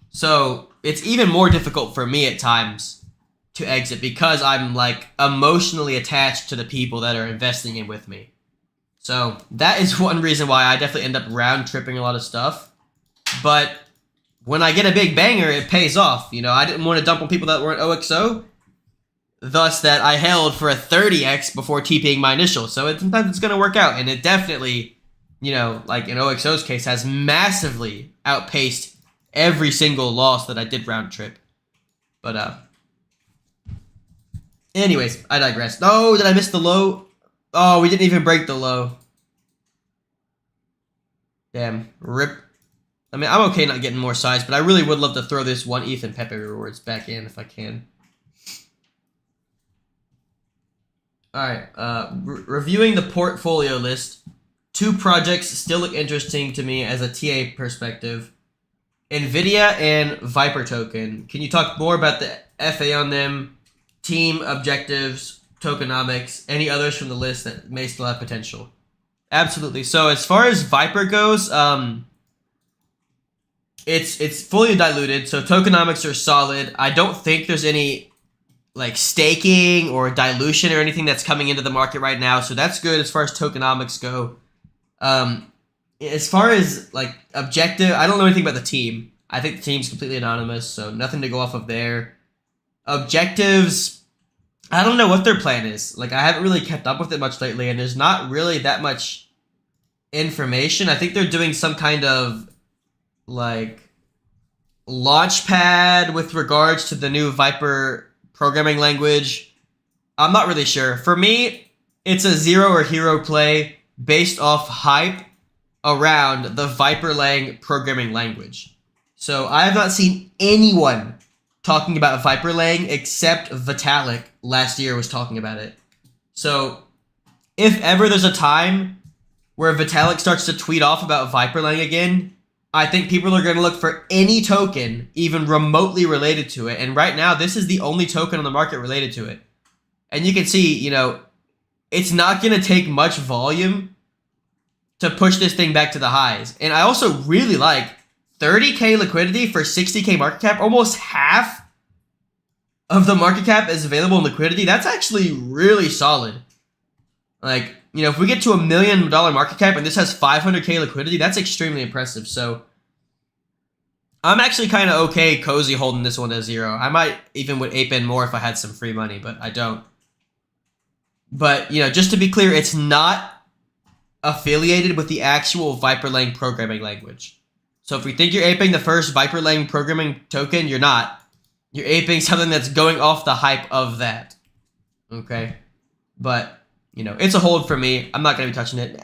So it's even more difficult for me at times to exit because I'm like emotionally attached to the people that are investing in with me. So that is one reason why I definitely end up round tripping a lot of stuff. But when I get a big banger, it pays off. I didn't want to dump on people that weren't OXO. Thus that I held for a 30x before TPing my initial. So sometimes it's going to work out. And it definitely, like in OXO's case, has massively outpaced every single loss that I did round trip. But, anyways, I digress. Oh, did I miss the low? Oh, we didn't even break the low. Damn, rip. I mean, I'm okay not getting more size, but I really would love to throw this 1 ETH and Pepe rewards back in if I can. Alright, reviewing the portfolio list. 2 projects still look interesting to me as a TA perspective. Nvidia and Viper token. Can you talk more about the FA on them, team objectives, tokenomics, any others from the list that may still have potential? Absolutely. So as far as Viper goes, it's fully diluted, so tokenomics are solid. I don't think there's any like staking or dilution or anything that's coming into the market right now, so that's good as far as tokenomics go. As far as like objective, I don't know anything about the team. I think the team's completely anonymous, so nothing to go off of there. Objectives, I don't know what their plan is. Like, I haven't really kept up with it much lately, and there's not really that much information. I think they're doing some kind of, like, launch pad with regards to the new Viper programming language. I'm not really sure. For me, it's a zero or hero play based off hype around the Viperlang programming language. So I have not seen anyone talking about Viperlang except Vitalik last year was talking about it. So if ever there's a time where Vitalik starts to tweet off about Viperlang again, I think people are going to look for any token even remotely related to it. And right now, this is the only token on the market related to it. And you can see, you know, it's not going to take much volume to push this thing back to the highs. And I also really like 30K liquidity for 60K market cap. Almost half of the market cap is available in liquidity. That's actually really solid. Like, you know, if we get to $1 million market cap and this has 500K liquidity, that's extremely impressive. So I'm actually kind of okay cozy holding this one to zero. I might even would ape in more if I had some free money, but I don't. But, you know, just to be clear, it's not affiliated with the actual Viperlang programming language. So if we think you're aping the first Viperlang programming token, you're not. You're aping something that's going off the hype of that. Okay? But, you know, it's a hold for me. I'm not going to be touching it.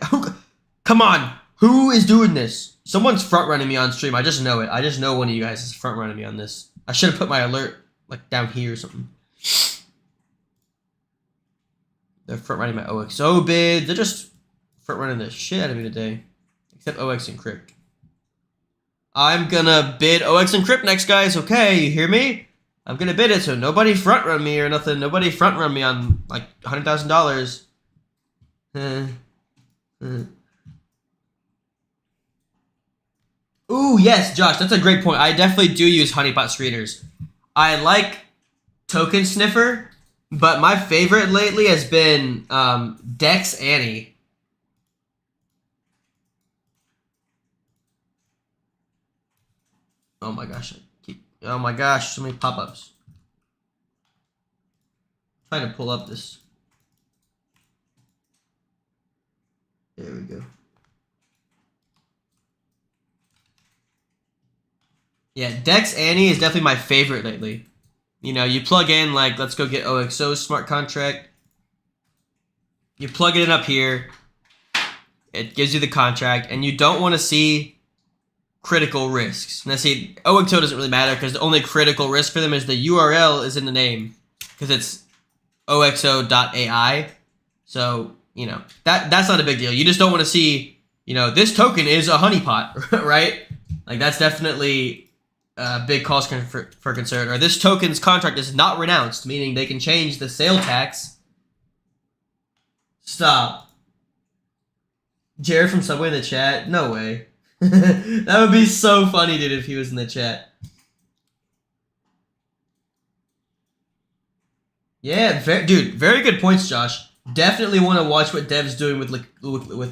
Come on! Who is doing this? Someone's front-running me on stream. I just know it. I just know one of you guys is front-running me on this. I should have put my alert, like, down here or something. They're front-running my OXO bid. They're just front-running the shit out of me today. Except OX Encrypt. I'm gonna bid OX Encrypt next, guys. Okay, you hear me? I'm gonna bid it, so nobody front-run me or nothing. Nobody front-run me on, like, $100,000. Ooh, yes, Josh, that's a great point. I definitely do use honeypot screeners. I like Token Sniffer, but my favorite lately has been Dex Annie. Oh my gosh. Oh my gosh, so many pop-ups. Trying to pull up this. There we go. Yeah, Dex Annie is definitely my favorite lately. You know, you plug in, like, let's go get OXO smart contract. You plug it in up here. It gives you the contract, and you don't want to see critical risks. Now, see, OXO doesn't really matter because the only critical risk for them is the URL is in the name because it's OXO.ai. So, you know, that's not a big deal. You just don't want to see, you know, this token is a honeypot, right? Like, that's definitely a big cause for concern. Or this token's contract is not renounced, meaning they can change the sale tax. Stop. Jared from Subway in the chat? No way. That would be so funny, dude, if he was in the chat. Yeah, dude, very good points, Josh. Definitely want to watch what Dev's doing with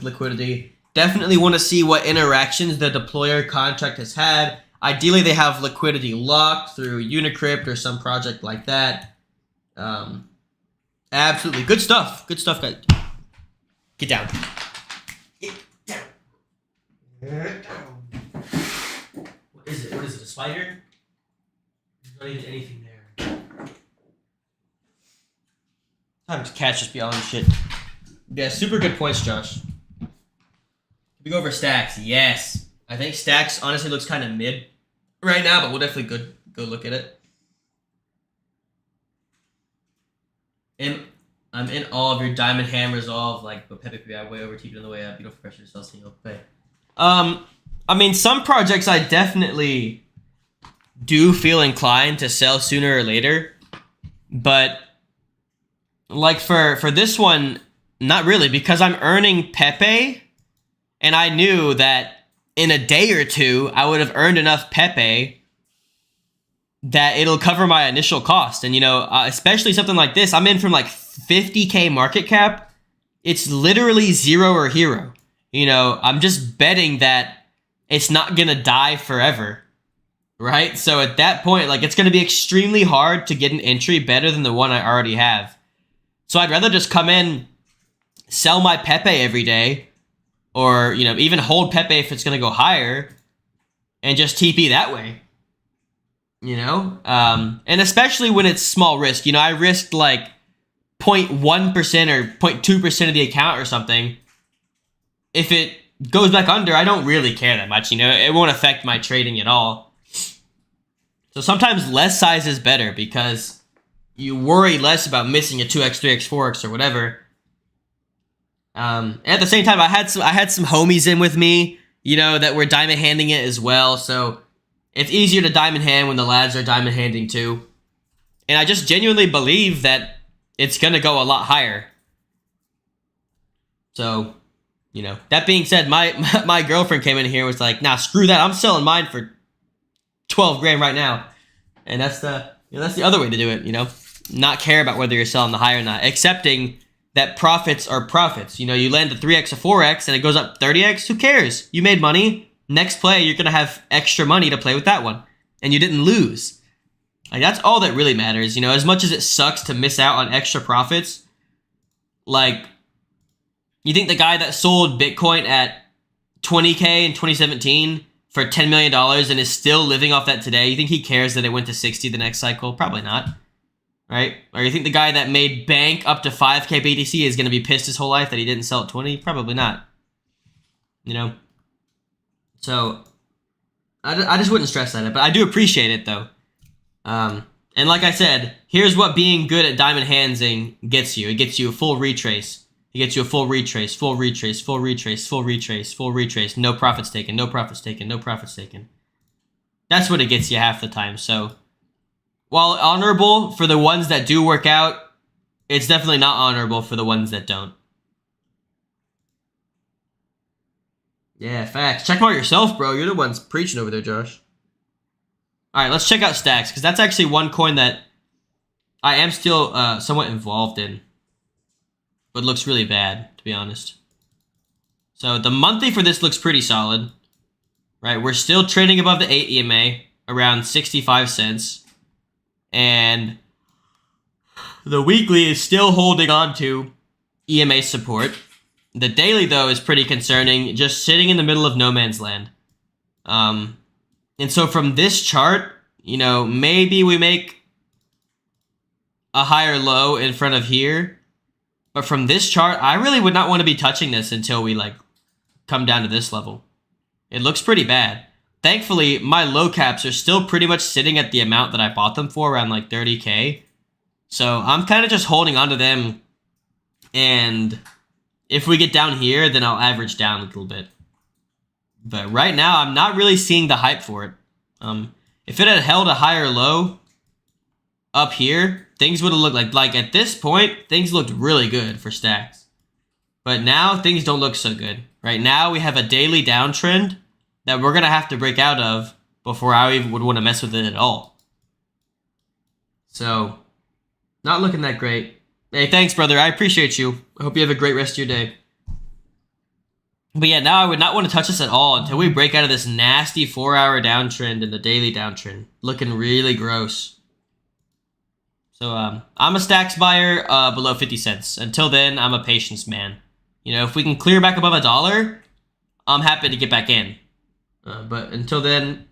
liquidity. Definitely want to see what interactions the deployer contract has had. Ideally, they have liquidity locked through Unicrypt or some project like that. Absolutely. Good stuff. Good stuff, guys. Get down. Get down. Get down. What is it? What is it? A spider? There's not even anything there. Time to catch us beyond shit. Yeah, super good points, Josh. We go over stacks. Yes. I think stacks honestly looks kind of mid right now, but we'll definitely go look at it. I'm in awe of your diamond hand resolve, like, but Pepe, I way over TP on the way up. You don't pressure yourself, so you'll pay. I mean, some projects I definitely do feel inclined to sell sooner or later, but like for this one, not really, because I'm earning Pepe, and I knew that in a day or two, I would have earned enough Pepe that it'll cover my initial cost. And, you know, especially something like this, I'm in from like 50K market cap. It's literally zero or hero. You know, I'm just betting that it's not going to die forever, right? So at that point, like, it's going to be extremely hard to get an entry better than the one I already have. So I'd rather just come in, sell my Pepe every day, or, you know, even hold Pepe if it's going to go higher, and just TP that way. You know? And especially when it's small risk. You know, I risked like 0.1% or 0.2% of the account or something. If it goes back under, I don't really care that much. You know, it won't affect my trading at all. So sometimes less size is better because you worry less about missing a 2x, 3x, 4x or whatever. At the same time, I had some homies in with me, you know, that were diamond handing it as well. So it's easier to diamond hand when the lads are diamond handing too. And I just genuinely believe that it's going to go a lot higher. So, you know, that being said, my girlfriend came in here and was like, nah, screw that. I'm selling mine for 12 grand right now. And that's the other way to do it, you know, not care about whether you're selling the high or not, accepting that profits are profits. You know, you land the 3x or 4x and it goes up 30x. Who cares? You made money. Next play, you're going to have extra money to play with that one. And you didn't lose. Like, that's all that really matters. You know, as much as it sucks to miss out on extra profits, like, you think the guy that sold Bitcoin at 20K in 2017 for $10 million and is still living off that today, you think he cares that it went to 60 the next cycle? Probably not. Right? Or you think the guy that made bank up to 5K BTC is going to be pissed his whole life that he didn't sell at 20? Probably not. You know? So, I just wouldn't stress that, but I do appreciate it, though. And like I said, here's what being good at diamond handsing gets you. It gets you a full retrace. It gets you a full retrace, full retrace, full retrace, full retrace, full retrace. No profits taken, no profits taken, no profits taken. That's what it gets you half the time. So, while honorable for the ones that do work out, it's definitely not honorable for the ones that don't. Yeah, facts. Check them out yourself, bro. You're the ones preaching over there, Josh. All right, let's check out Stacks, because that's actually one coin that I am still somewhat involved in, but looks really bad, to be honest. So the monthly for this looks pretty solid, right? We're still trading above the 8 EMA, around 65 cents, and the weekly is still holding on to EMA support. The daily, though, is pretty concerning, just sitting in the middle of no man's land. And so from this chart, you know, maybe we make a higher low in front of here. But from this chart, I really would not want to be touching this until we, like, come down to this level. It looks pretty bad. Thankfully, my low caps are still pretty much sitting at the amount that I bought them for, around, like, 30K. So I'm kind of just holding on to them. And if we get down here, then I'll average down a little bit. But right now, I'm not really seeing the hype for it. If it had held a higher low up here, things would have looked like at this point, things looked really good for Stacks. But now, things don't look so good. Right now, we have a daily downtrend that we're going to have to break out of before I even would want to mess with it at all. So, not looking that great. Hey, thanks, brother. I appreciate you. I hope you have a great rest of your day. But yeah, now I would not want to touch this at all until we break out of this nasty 4-hour downtrend and the daily downtrend. Looking really gross. So I'm a Stacks buyer below 50 cents. Until then, I'm a patience man. You know, if we can clear back above $1, I'm happy to get back in. But until then,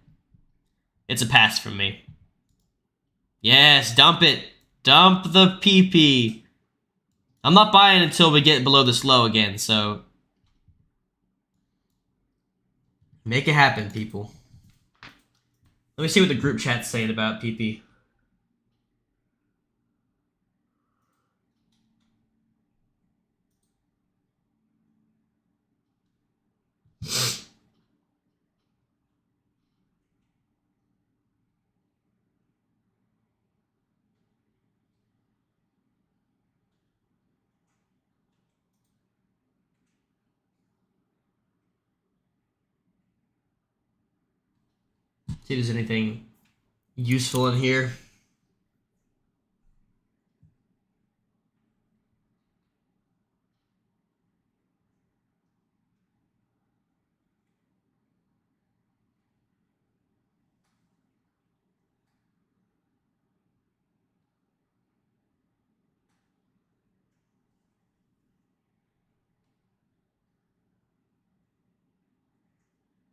it's a pass from me. Yes, dump it. Dump the PP. I'm not buying until we get below this low again, so make it happen, people. Let me see what the group chat's saying about PP. See if there's anything useful in here.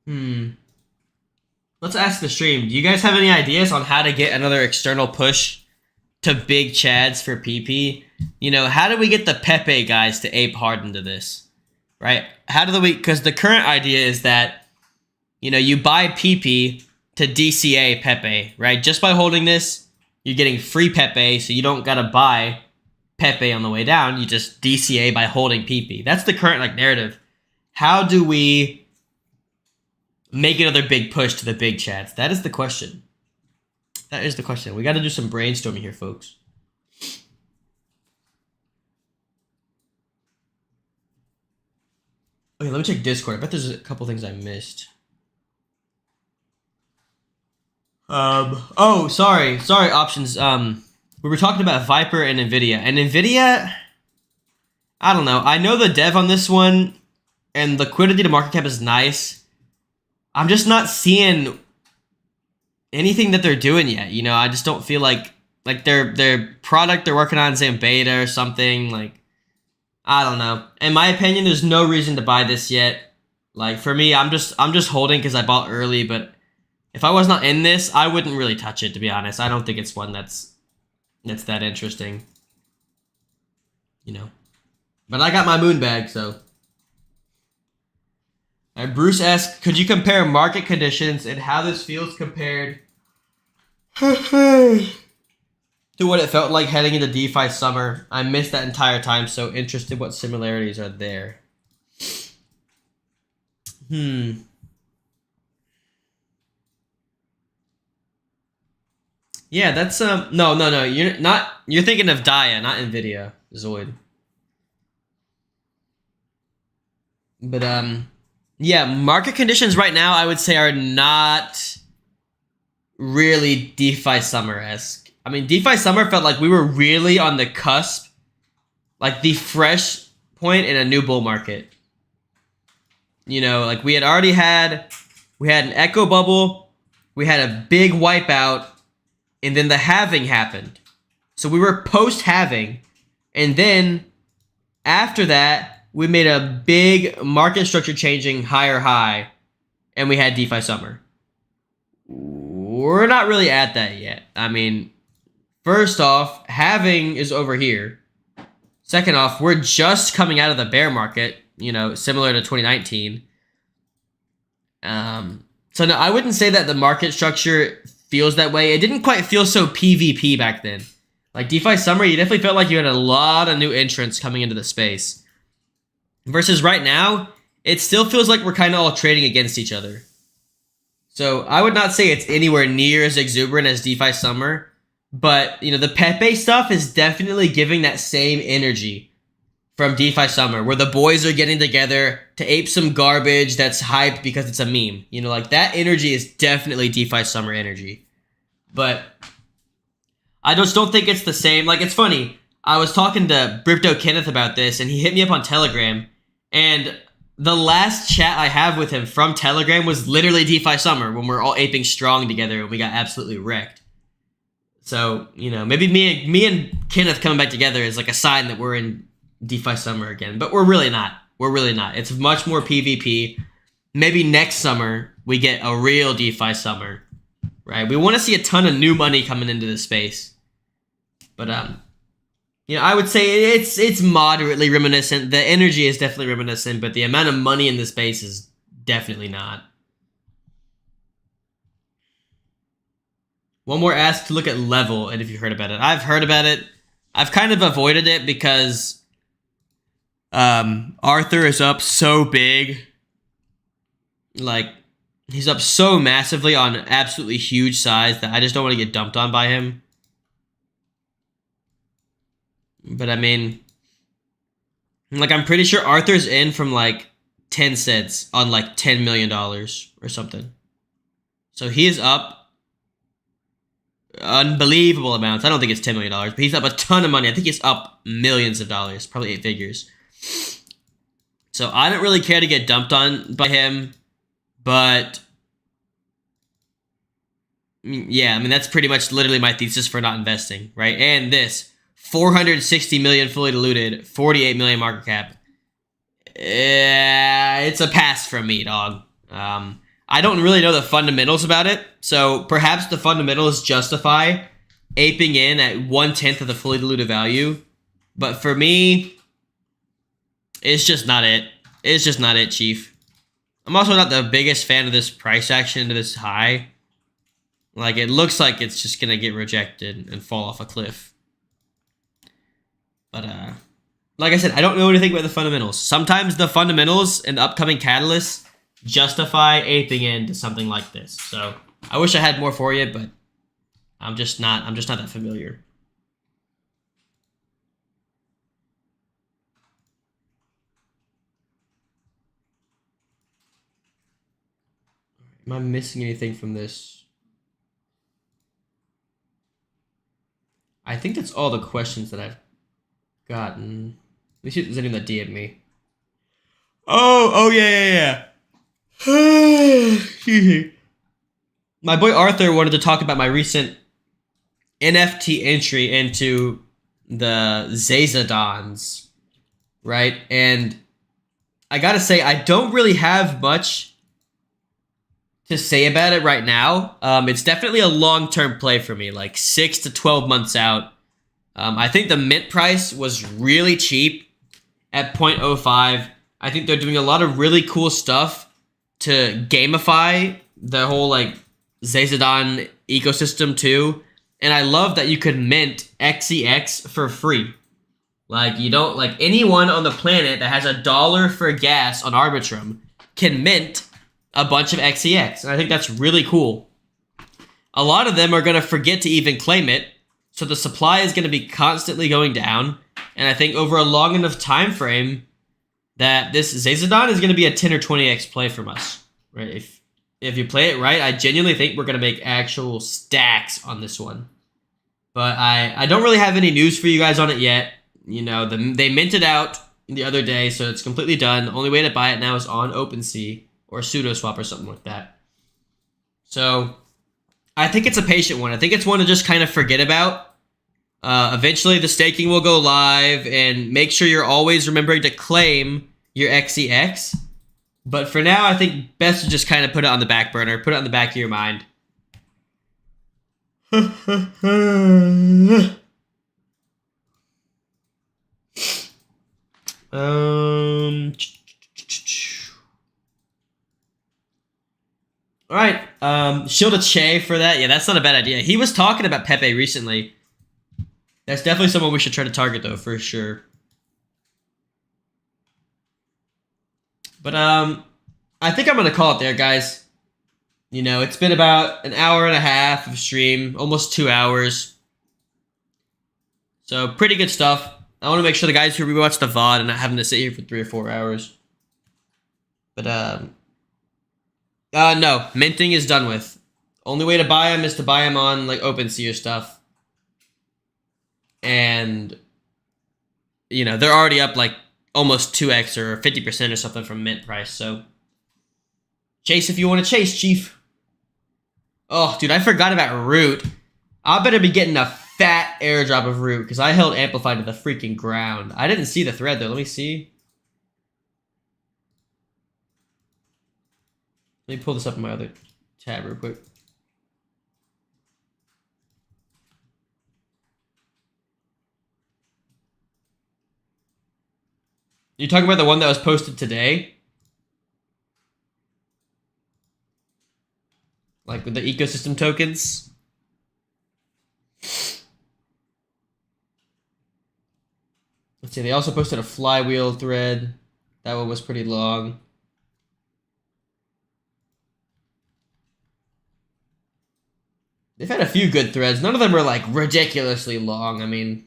Let's ask the stream. Do you guys have any ideas on how to get another external push to big chads for PP? You know, how do we get the Pepe guys to ape hard into this? Right? How do we... Because the current idea is that, you know, you buy PP to DCA Pepe, right? Just by holding this, you're getting free Pepe, so you don't gotta buy Pepe on the way down. You just DCA by holding PP. That's the current like narrative. How do we make another big push to the big chats? That is the question. That is the question. We got to do some brainstorming here, folks. Okay, let me check Discord. I bet there's a couple things I missed. Oh, sorry, options. We were talking about Viper and Nvidia. And Nvidia, I don't know. I know the dev on this one and liquidity to market cap is nice. I'm just not seeing anything that they're doing yet. You know, I just don't feel like their product they're working on is in beta or something. Like, I don't know. In my opinion, there's no reason to buy this yet. Like, for me, I'm just holding because I bought early, but if I was not in this, I wouldn't really touch it, to be honest. I don't think it's one that's that interesting. You know. But I got my moon bag, so. Alright, Bruce asks, could you compare market conditions and how this feels compared to what it felt like heading into DeFi summer? I missed that entire time, so interested what similarities are there. Yeah, that's no. You're thinking of Dia, not Nvidia, Zoid. But yeah, market conditions right now I would say are not really DeFi summer-esque. I mean, DeFi summer felt like we were really on the cusp, like the fresh point in a new bull market. You know, like we had an echo bubble, we had a big wipeout, and then the halving happened. So we were post-halving. And then after that, we made a big market structure changing higher high. And we had DeFi summer. We're not really at that yet. I mean, first off, halving is over here. Second off, we're just coming out of the bear market, you know, similar to 2019. So no, I wouldn't say that the market structure feels that way. It didn't quite feel so PvP back then. Like DeFi summer, you definitely felt like you had a lot of new entrants coming into the space. Versus right now, it still feels like we're kind of all trading against each other. So I would not say it's anywhere near as exuberant as DeFi summer, but you know, the Pepe stuff is definitely giving that same energy from DeFi summer, where the boys are getting together to ape some garbage that's hyped because it's a meme. You know, like that energy is definitely DeFi summer energy. But I just don't think it's the same. Like, it's funny. I was talking to Crypto Kenneth about this, and he hit me up on Telegram. And the last chat I have with him from Telegram was literally DeFi summer, when we're all aping strong together and we got absolutely wrecked. So, you know, maybe me and Kenneth coming back together is like a sign that we're in DeFi summer again, but we're really not. We're really not. It's much more PvP. Maybe next summer we get a real DeFi summer, right? We want to see a ton of new money coming into the space. But you know, I would say it's moderately reminiscent. The energy is definitely reminiscent, but the amount of money in the space is definitely not. One more ask to look at Level, and if you've heard about it. I've heard about it. I've kind of avoided it because Arthur is up so big. Like, he's up so massively on absolutely huge size that I just don't want to get dumped on by him. But I mean, like, I'm pretty sure Arthur's in from like 10 cents on like $10 million or something. So he is up unbelievable amounts. I don't think it's $10 million, but he's up a ton of money. I think he's up millions of dollars, probably 8 figures. So I don't really care to get dumped on by him, but yeah, I mean, that's pretty much literally my thesis for not investing, right? And this 460 million fully diluted, 48 million market cap. It's a pass from me, dog. I don't really know the fundamentals about it. So perhaps the fundamentals justify aping in at 1/10 of the fully diluted value. But for me, it's just not it. It's just not it, Chief. I'm also not the biggest fan of this price action into this high. Like, it looks like it's just going to get rejected and fall off a cliff. But, like I said, I don't know anything about the fundamentals. Sometimes the fundamentals and the upcoming catalysts justify aping into something like this. So, I wish I had more for you, but I'm just not that familiar. Am I missing anything from this? I think that's all the questions that I've gotten. Let me see if there's anyone that DM'd me. Oh yeah. My boy Arthur wanted to talk about my recent NFT entry into the Zazadons, right? And I gotta say, I don't really have much to say about it right now. It's definitely a long-term play for me, like 6 to 12 months out. I think the mint price was really cheap at 0.05. I think they're doing a lot of really cool stuff to gamify the whole like Zazadon ecosystem too. And I love that you could mint XEX for free. Like, you don't, like, anyone on the planet that has $1 for gas on Arbitrum can mint a bunch of XEX, and I think that's really cool. A lot of them are going to forget to even claim it, so the supply is going to be constantly going down, and I think over a long enough time frame that this Zazadon is going to be a 10 or 20x play from us, right? If you play it right, I genuinely think we're going to make actual stacks on this one. But I don't really have any news for you guys on it yet. You know, they minted out the other day, so it's completely done. The only way to buy it now is on OpenSea or SudoSwap or something like that. So I think it's a patient one. I think it's one to just kind of forget about. Eventually the staking will go live, and make sure you're always remembering to claim your XEX. But for now, I think best to just kind of put it on the back burner, put it on the back of your mind. All right, Shield a Che for that. Yeah, that's not a bad idea. He was talking about Pepe recently. That's definitely someone we should try to target, though, for sure. But I think I'm gonna call it there, guys. You know, it's been about an hour and a half of stream, almost 2 hours. So pretty good stuff. I want to make sure the guys who rewatch the VOD and not having to sit here for 3 or 4 hours. But no, minting is done with. Only way to buy them is to buy them on like OpenSea or stuff. And you know, they're already up like almost 2x or 50% or something from mint price. So chase if you want to chase, Chief. Oh, dude, I forgot about Root. I better be getting a fat airdrop of Root because I held Amplified to the freaking ground. I didn't see the thread though. Let me see. Let me pull this up in my other tab real quick. You talking about the one that was posted today? Like with the ecosystem tokens? Let's see, they also posted a flywheel thread. That one was pretty long. They've had a few good threads. None of them are like ridiculously long. I mean,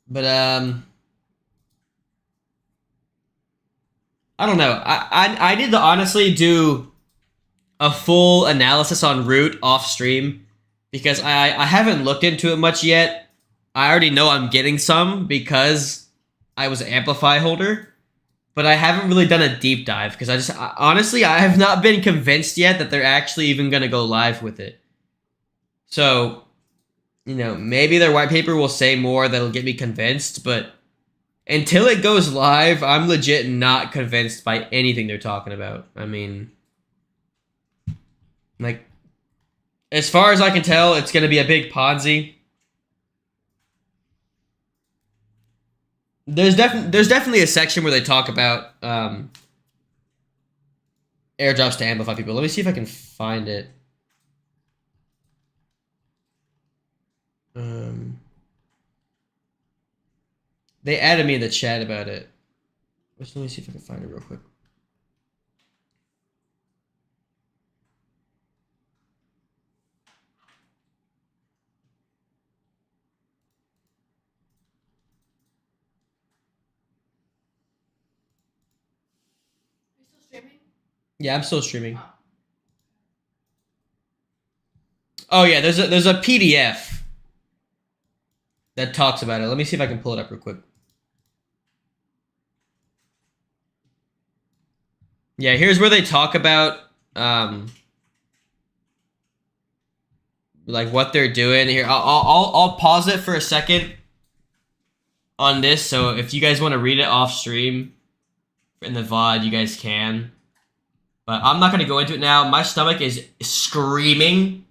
but I don't know. I need to honestly do a full analysis on Root off stream because I haven't looked into it much yet. I already know I'm getting some because I was an Amplify holder, but I haven't really done a deep dive because honestly, I have not been convinced yet that they're actually even going to go live with it. So, you know, maybe their white paper will say more that'll get me convinced, but until it goes live, I'm legit not convinced by anything they're talking about. I mean, like, as far as I can tell, it's going to be a big Ponzi. There's definitely a section where they talk about airdrops to amplify people. Let me see if I can find it. They added me in the chat about it. Let me see if I can find it real quick. Are you still streaming? Yeah, I'm still streaming. Oh yeah, there's a PDF that talks about it. Let me see if I can pull it up real quick. Yeah, here's where they talk about like what they're doing here. I'll pause it for a second on this, so if you guys want to read it off stream in the VOD, you guys can. But I'm not gonna go into it now. My stomach is screaming,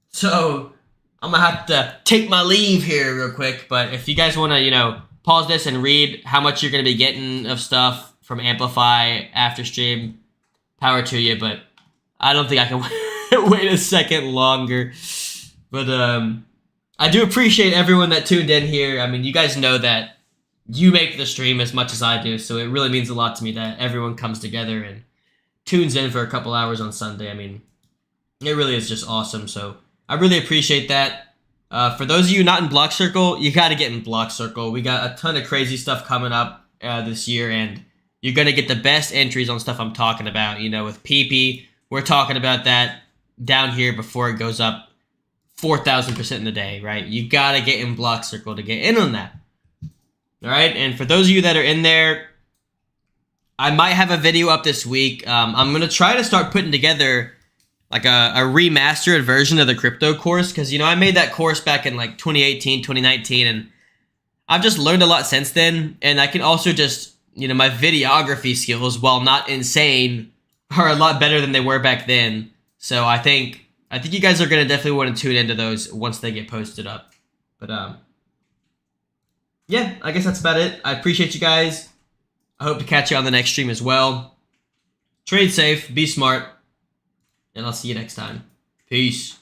so I'm gonna have to take my leave here real quick. But if you guys want to, you know, pause this and read how much you're gonna be getting of stuff from Amplify after stream, power to you. But I don't think I can wait a second longer. But I do appreciate everyone that tuned in here. I mean, you guys know that you make the stream as much as I do, so it really means a lot to me that everyone comes together and tunes in for a couple hours on Sunday. I mean, it really is just awesome. So I really appreciate that. For those of you not in Blockcircle, you got to get in Blockcircle. We got a ton of crazy stuff coming up this year, and you're going to get the best entries on stuff I'm talking about. You know, with Pepe, we're talking about that down here before it goes up 4,000% in a day, right? You got to get in Blockcircle to get in on that. All right, and for those of you that are in there, I might have a video up this week. I'm going to try to start putting together like a remastered version of the crypto course, because, you know, I made that course back in like 2018, 2019, and I've just learned a lot since then. And I can also just, you know, my videography skills, while not insane, are a lot better than they were back then. So I think you guys are going to definitely want to tune into those once they get posted up. But yeah, I guess that's about it. I appreciate you guys. I hope to catch you on the next stream as well. Trade safe, be smart, and I'll see you next time. Peace.